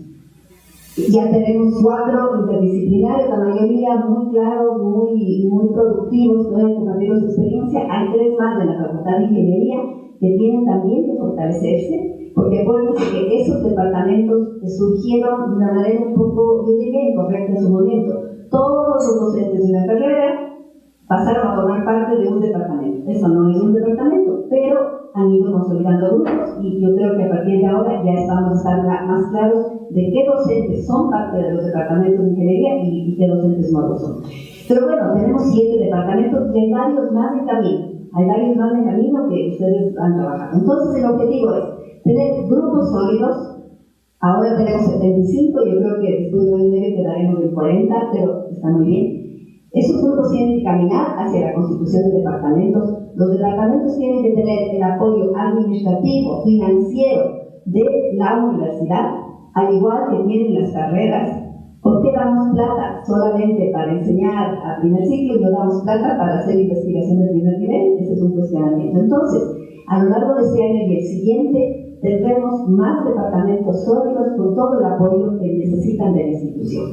Ya tenemos 4 interdisciplinarios, la mayoría muy claros, muy productivos, pueden compartir su experiencia. Hay 3 más de la Facultad de Ingeniería que tienen también que fortalecerse, porque acuérdense que esos departamentos surgieron de una manera un poco, yo diría, incorrecta en su momento. Todos los docentes de una carrera pasaron a formar parte de un departamento. Eso no es un departamento, pero han ido consolidando grupos y yo creo que a partir de ahora ya estamos más claros de qué docentes son parte de los departamentos de ingeniería y qué docentes no lo son. Pero bueno, tenemos 7 departamentos y hay varios más en camino. Hay varios más en camino que ustedes han trabajado. Entonces el objetivo es tener grupos sólidos. Ahora tenemos 75, yo creo que después de un año y medio quedaremos en 40, pero está muy bien. Esos grupos tienen que caminar hacia la constitución de departamentos. Los departamentos tienen que tener el apoyo administrativo, financiero de la universidad, al igual que tienen las carreras. ¿Por qué damos plata solamente para enseñar a primer ciclo y no damos plata para hacer investigación de primer nivel? Ese es un cuestionamiento. Entonces, a lo largo de este año y el siguiente, tendremos más departamentos sólidos con todo el apoyo que necesitan de la institución.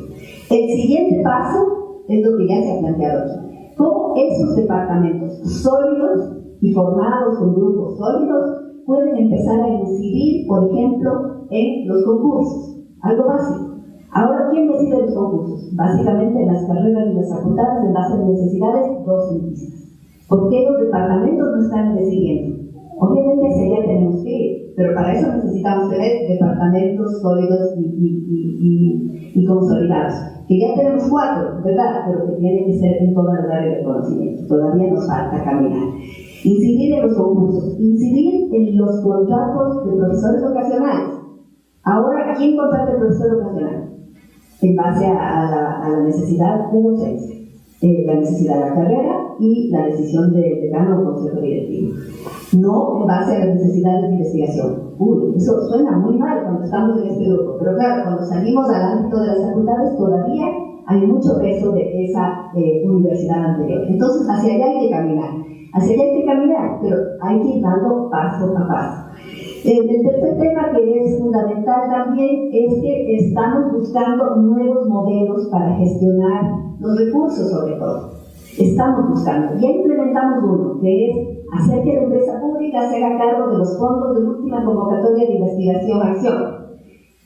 El siguiente paso es lo que ya se ha planteado aquí. ¿Cómo esos departamentos sólidos y formados con grupos sólidos pueden empezar a incidir, por ejemplo, en los concursos? Algo básico. Ahora, ¿quién decide los concursos? Básicamente en las carreras y las facultades, en base a necesidades docentistas. ¿Por qué los departamentos no están decidiendo? Obviamente hacia allá tenemos que ir, pero para eso necesitamos tener departamentos sólidos y consolidados. Que ya tenemos 4, ¿verdad? Pero que tienen que ser en todas las áreas de conocimiento. Todavía nos falta caminar. Incidir en los concursos, incidir en los contratos de profesores ocasionales. Ahora, ¿quién contrata el profesor ocasional? En base a la necesidad de docencia, la necesidad de la carrera y la decisión del decano o consejo directivo. No en base a las necesidades de investigación. Eso suena muy mal cuando estamos en este grupo, pero claro, cuando salimos al ámbito de las facultades todavía hay mucho peso de esa universidad anterior. Entonces, hacia allá hay que caminar, pero hay que ir dando paso a paso. El tercer tema que es fundamental también es que estamos buscando nuevos modelos para gestionar los recursos, sobre todo. Estamos buscando. Ya implementamos uno, que es hacer que la empresa pública se haga cargo de los fondos de última convocatoria de investigación-acción.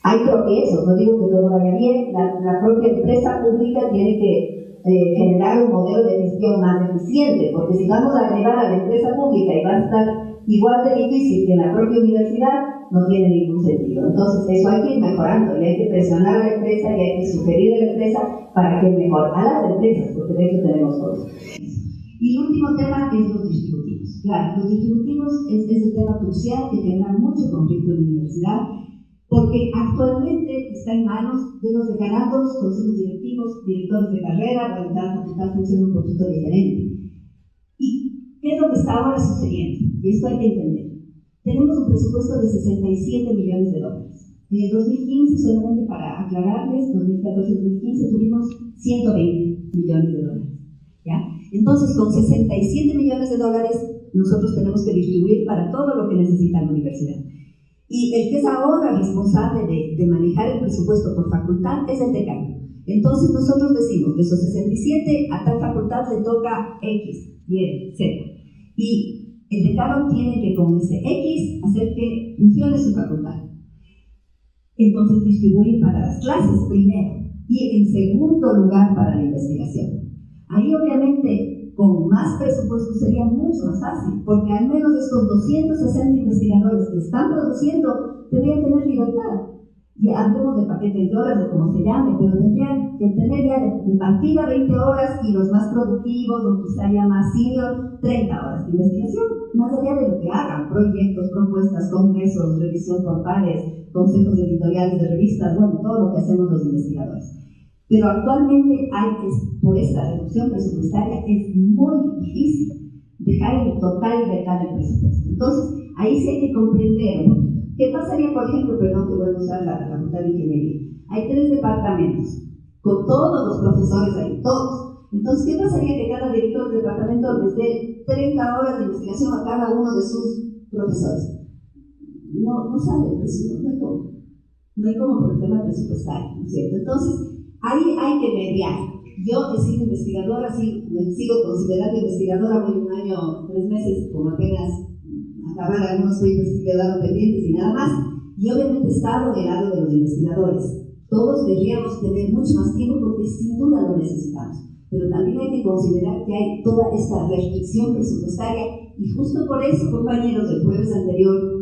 Hay tropiezos, no digo que todo vaya bien, la propia empresa pública tiene que generar un modelo de gestión más eficiente, porque si vamos a llevar a la empresa pública y va a estar igual de difícil que en la propia universidad, no tiene ningún sentido. Entonces eso hay que ir mejorando y hay que presionar a la empresa y hay que sugerir a la empresa para que mejore a las empresas, porque de eso tenemos todos. Y el último tema es los distributivos. Claro, los distributivos es el tema crucial que genera mucho conflicto en la universidad, porque actualmente está en manos de los decanatos, consejos directivos, directores de carrera. La facultad funciona un poquito diferente. ¿Y qué es lo que está ahora sucediendo? Y esto hay que entender. Tenemos un presupuesto de 67 millones de dólares. En el 2015, solamente para aclararles, 2014-2015 tuvimos 120 millones de dólares. ¿Ya? Entonces, con 67 millones de dólares, nosotros tenemos que distribuir para todo lo que necesita la universidad. Y el que es ahora responsable de manejar el presupuesto por facultad es el decano. Entonces, nosotros decimos, de esos 67, a tal facultad le toca X, Y, Z. Y el decano tiene que con ese X hacer que funcione su facultad. Entonces distribuye para las clases primero y en segundo lugar para la investigación. Ahí obviamente con más presupuesto sería mucho más fácil, porque al menos estos 260 investigadores que están produciendo deberían tener libertad. Ya hablemos de paquetes de horas o como se llame, pero tendrían que tener ya de partida 20 horas y los más productivos o quizá ya más senior 30 horas de investigación, más allá de lo que hagan. proyectos, propuestas, congresos, revisión por pares, consejos editoriales de revistas, bueno, todo lo que hacemos los investigadores. Pero actualmente por esta reducción presupuestaria es muy difícil dejar en total libertad el presupuesto. Entonces, ahí sí hay que comprender un poquito. ¿Qué pasaría, por ejemplo, perdón que voy a usar la Facultad de Ingeniería? Hay 3 departamentos, con todos los profesores ahí, todos. Entonces, ¿qué pasaría que cada director de departamento les dé 30 horas de investigación a cada uno de sus profesores? No sale el presupuesto, no hay cómo. No hay cómo por el tema presupuestario, ¿no es cierto? Entonces, ahí hay que mediar. Yo he sido investigadora, sí, me sigo considerando investigadora, voy 1 año, 3 meses, como apenas acabar algunos papers que quedaron pendientes y nada más. Y obviamente he estado del lado de los investigadores. Todos deberíamos tener mucho más tiempo porque sin duda lo necesitamos. Pero también hay que considerar que hay toda esta restricción presupuestaria y justo por eso, compañeros, el jueves anterior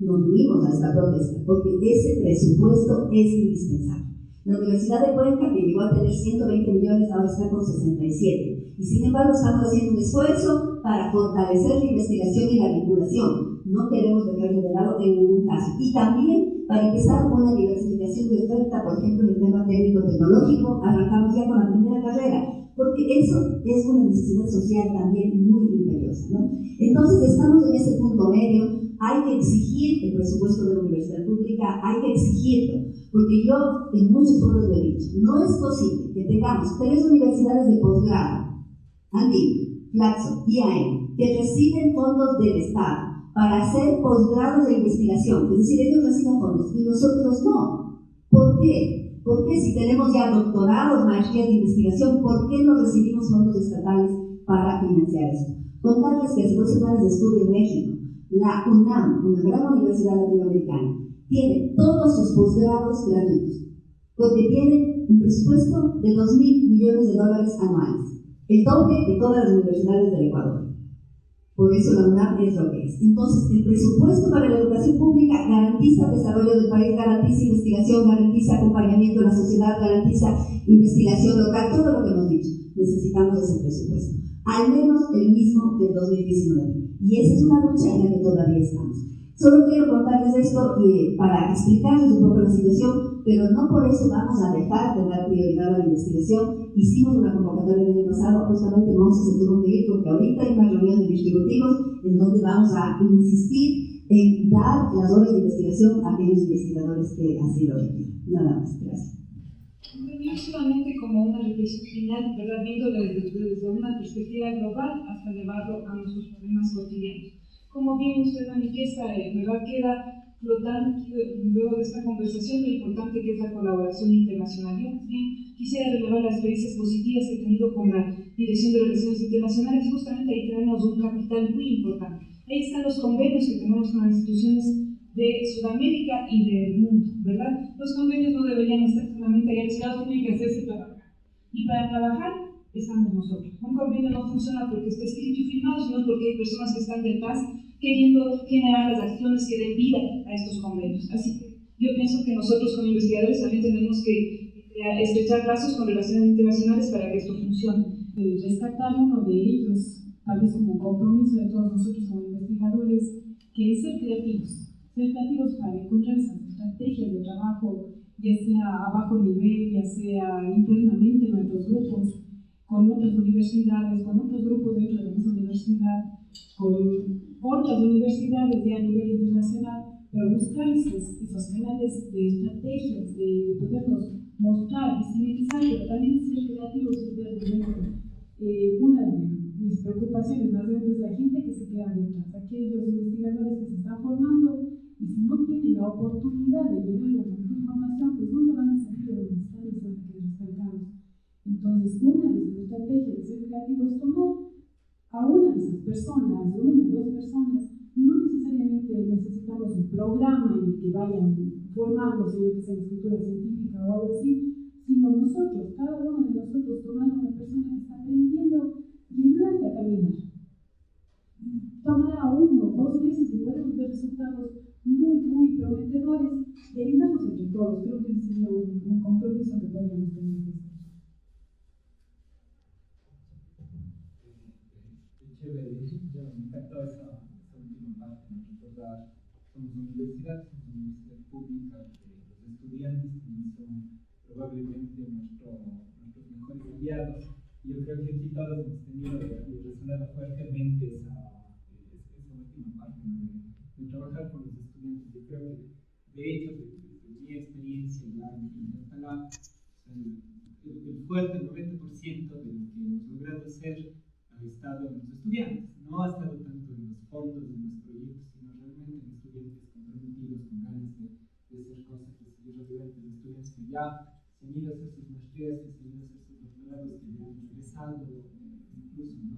nos unimos a esta protesta, porque ese presupuesto es indispensable. La Universidad de Cuenca, que llegó a tener 120 millones, ahora está con 67. Y sin embargo, estamos haciendo un esfuerzo para fortalecer la investigación y la vinculación. No queremos dejarlo de lado en ningún caso. Y también para empezar con una diversificación de oferta, por ejemplo, en el tema técnico-tecnológico, arrancamos ya con la primera carrera, porque eso es una necesidad social también muy imperiosa, ¿no? Entonces, estamos en ese punto medio. Hay que exigir el presupuesto de la universidad pública, hay que exigirlo, porque yo en muchos foros lo he dicho, no es posible que tengamos 3 universidades de posgrado, ANDI, Flaxo, IAM, que reciben fondos del Estado para hacer posgrados de investigación, es decir, ellos reciben fondos y nosotros no. ¿Por qué? Porque si tenemos ya doctorados, maestrías de investigación, ¿por qué no recibimos fondos estatales para financiar esto? Contarles que hace 2 semanas estuve en México. La UNAM, una gran universidad latinoamericana, tiene todos sus posgrados gratuitos, porque tiene un presupuesto de $2.000 millones anuales, el doble de todas las universidades del Ecuador. Por eso la UNAM es lo que es. Entonces, el presupuesto para la educación pública garantiza el desarrollo del país, garantiza investigación, garantiza acompañamiento de la sociedad, garantiza investigación local, todo lo que hemos dicho. Necesitamos ese presupuesto, al menos el mismo del 2019. Y esa es una lucha en la que todavía estamos. Solo quiero contarles esto para explicarles un poco la situación, pero no por eso vamos a dejar de dar prioridad a la investigación. Hicimos una convocatoria el año pasado, justamente Monse se tuvo que ir porque ahorita hay una reunión de distributivos en donde vamos a insistir en dar las horas de investigación a aquellos investigadores que así lo requieren. Nada más, gracias. Yo solamente como una reflexión final, ¿verdad? Viéndolo desde una perspectiva global hasta llevarlo a nuestros problemas cotidianos. Como bien usted manifiesta, ¿verdad? Queda flotando luego de esta conversación lo importante que es la colaboración internacional. Yo bien quisiera relevar las experiencias positivas que he tenido con la Dirección de Relaciones Internacionales y justamente ahí tenemos un capital muy importante. Ahí están los convenios que tenemos con las instituciones de Sudamérica y del mundo, ¿verdad? Los convenios no deberían estar solamente allá aislados, tienen que hacerse trabajar. Y para trabajar estamos nosotros. Un convenio no funciona porque está escrito y firmado, sino porque hay personas que están detrás queriendo generar las acciones que den vida a estos convenios. Así que yo pienso que nosotros como investigadores también tenemos que estrechar lazos con relaciones internacionales para que esto funcione. Rescatar uno de ellos, tal vez como un compromiso de todos nosotros como investigadores, que es ser creativos para encontrar esas estrategias de trabajo, ya sea a bajo nivel, ya sea internamente en nuestros grupos, con otras universidades, con otros grupos dentro de la misma universidad, con otras universidades ya a nivel internacional, para buscar esos canales de estrategias, de podernos mostrar, visibilizar, pero también ser creativos y ver de nuevo. Una de mis preocupaciones más grandes es la gente que se queda detrás, aquellos investigadores que se están formando y si no tienen la oportunidad de llegar a la mejor formación, pues nunca van a salir de donde están y se van a quedar estancados. Entonces, una de las estrategias de ser creativo es tomar a una de esas personas, una o 2 personas. No necesariamente necesitamos un programa en el que vayan formándose en escritura científica o algo así, sino nosotros, cada uno de nosotros, tomar a una persona que está aprendiendo y ayudarle a caminar. Tomará 1 o 2 meses y podemos ver resultados muy prometedores y ayudarnos entre todos. Creo que ese sería un compromiso que podríamos tener. Chévere, me encantó esa última parte. recordar, somos una universidad pública, los estudiantes también son probablemente nuestros mejores aliados. Y yo creo que aquí todos hemos tenido y resonado fuertemente esa última parte de trabajar con los estudiantes. Yo creo que, de hecho, de mi experiencia ya en Catalá, el fuerte, el 90% de lo que hemos logrado hacer ha estado en los estudiantes. No ha estado tanto en los fondos, en los proyectos, sino realmente en estudiantes comprometidos, con ganas de hacer cosas, de seguir adelante, de estudiantes que ya se han ido a hacer sus maestrías, que se han ido a hacer sus doctorados, que ya han regresado, incluso, ¿no?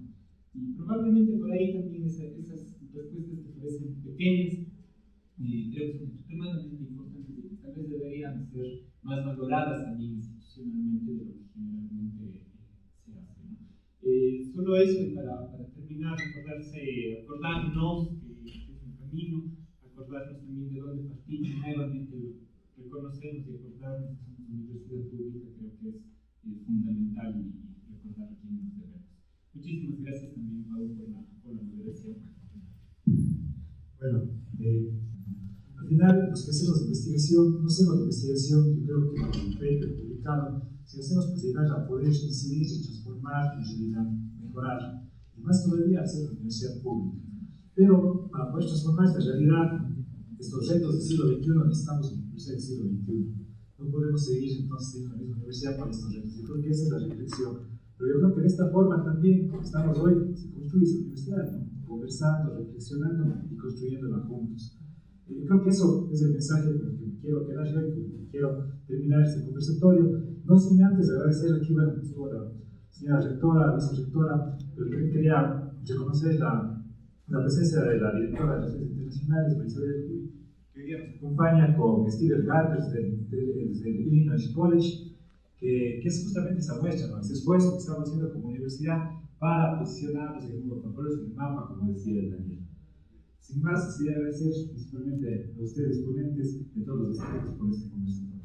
Y probablemente por ahí también esas respuestas que parecen pequeñas, creo que son extremadamente importantes y que tal vez deberían ser más valoradas también institucionalmente de lo que generalmente se hace, ¿no? Solo eso, y para terminar, acordarnos que es un camino, acordarnos también de dónde partimos, nuevamente reconocernos y acordarnos que somos una universidad pública, creo que es fundamental y recordar a quién nos debemos. Muchísimas gracias también, Pau, por la moderación. Bueno, al final, los que hacemos investigación, no hacemos investigación, yo creo que el paper publicado, si hacemos posibilidad a poder incidir y transformar y mejorar, y más todavía hacer una universidad pública. Pero para poder transformar esta realidad, estos retos del siglo XXI, necesitamos una universidad del siglo XXI. No podemos seguir entonces en la misma universidad para estos retos. Yo creo que esa es la reflexión. Pero yo creo que de esta forma también, como estamos hoy, se construye esa universidad, ¿no? Conversando, reflexionando y construyéndola juntos. Yo creo que eso es el mensaje con el que me quiero quedar yo y con el que quiero terminar este conversatorio. No sin antes agradecer aquí, bueno, estuvo la señora rectora, vicerrectora, pero también quería reconocer la presencia de la directora de Relaciones Internacionales, Marisabel Huy, que hoy día nos acompaña con Steve Gardner desde el Illinois College, que es justamente esa muestra, ¿no? Ese esfuerzo que estamos haciendo como universidad para posicionarnos en el mundo, ponernos en el mapa, como decía el Daniel. Sin más, quería agradecer principalmente a ustedes, ponentes, de todos los aspectos por este conversatorio.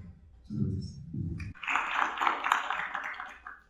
Muchas gracias.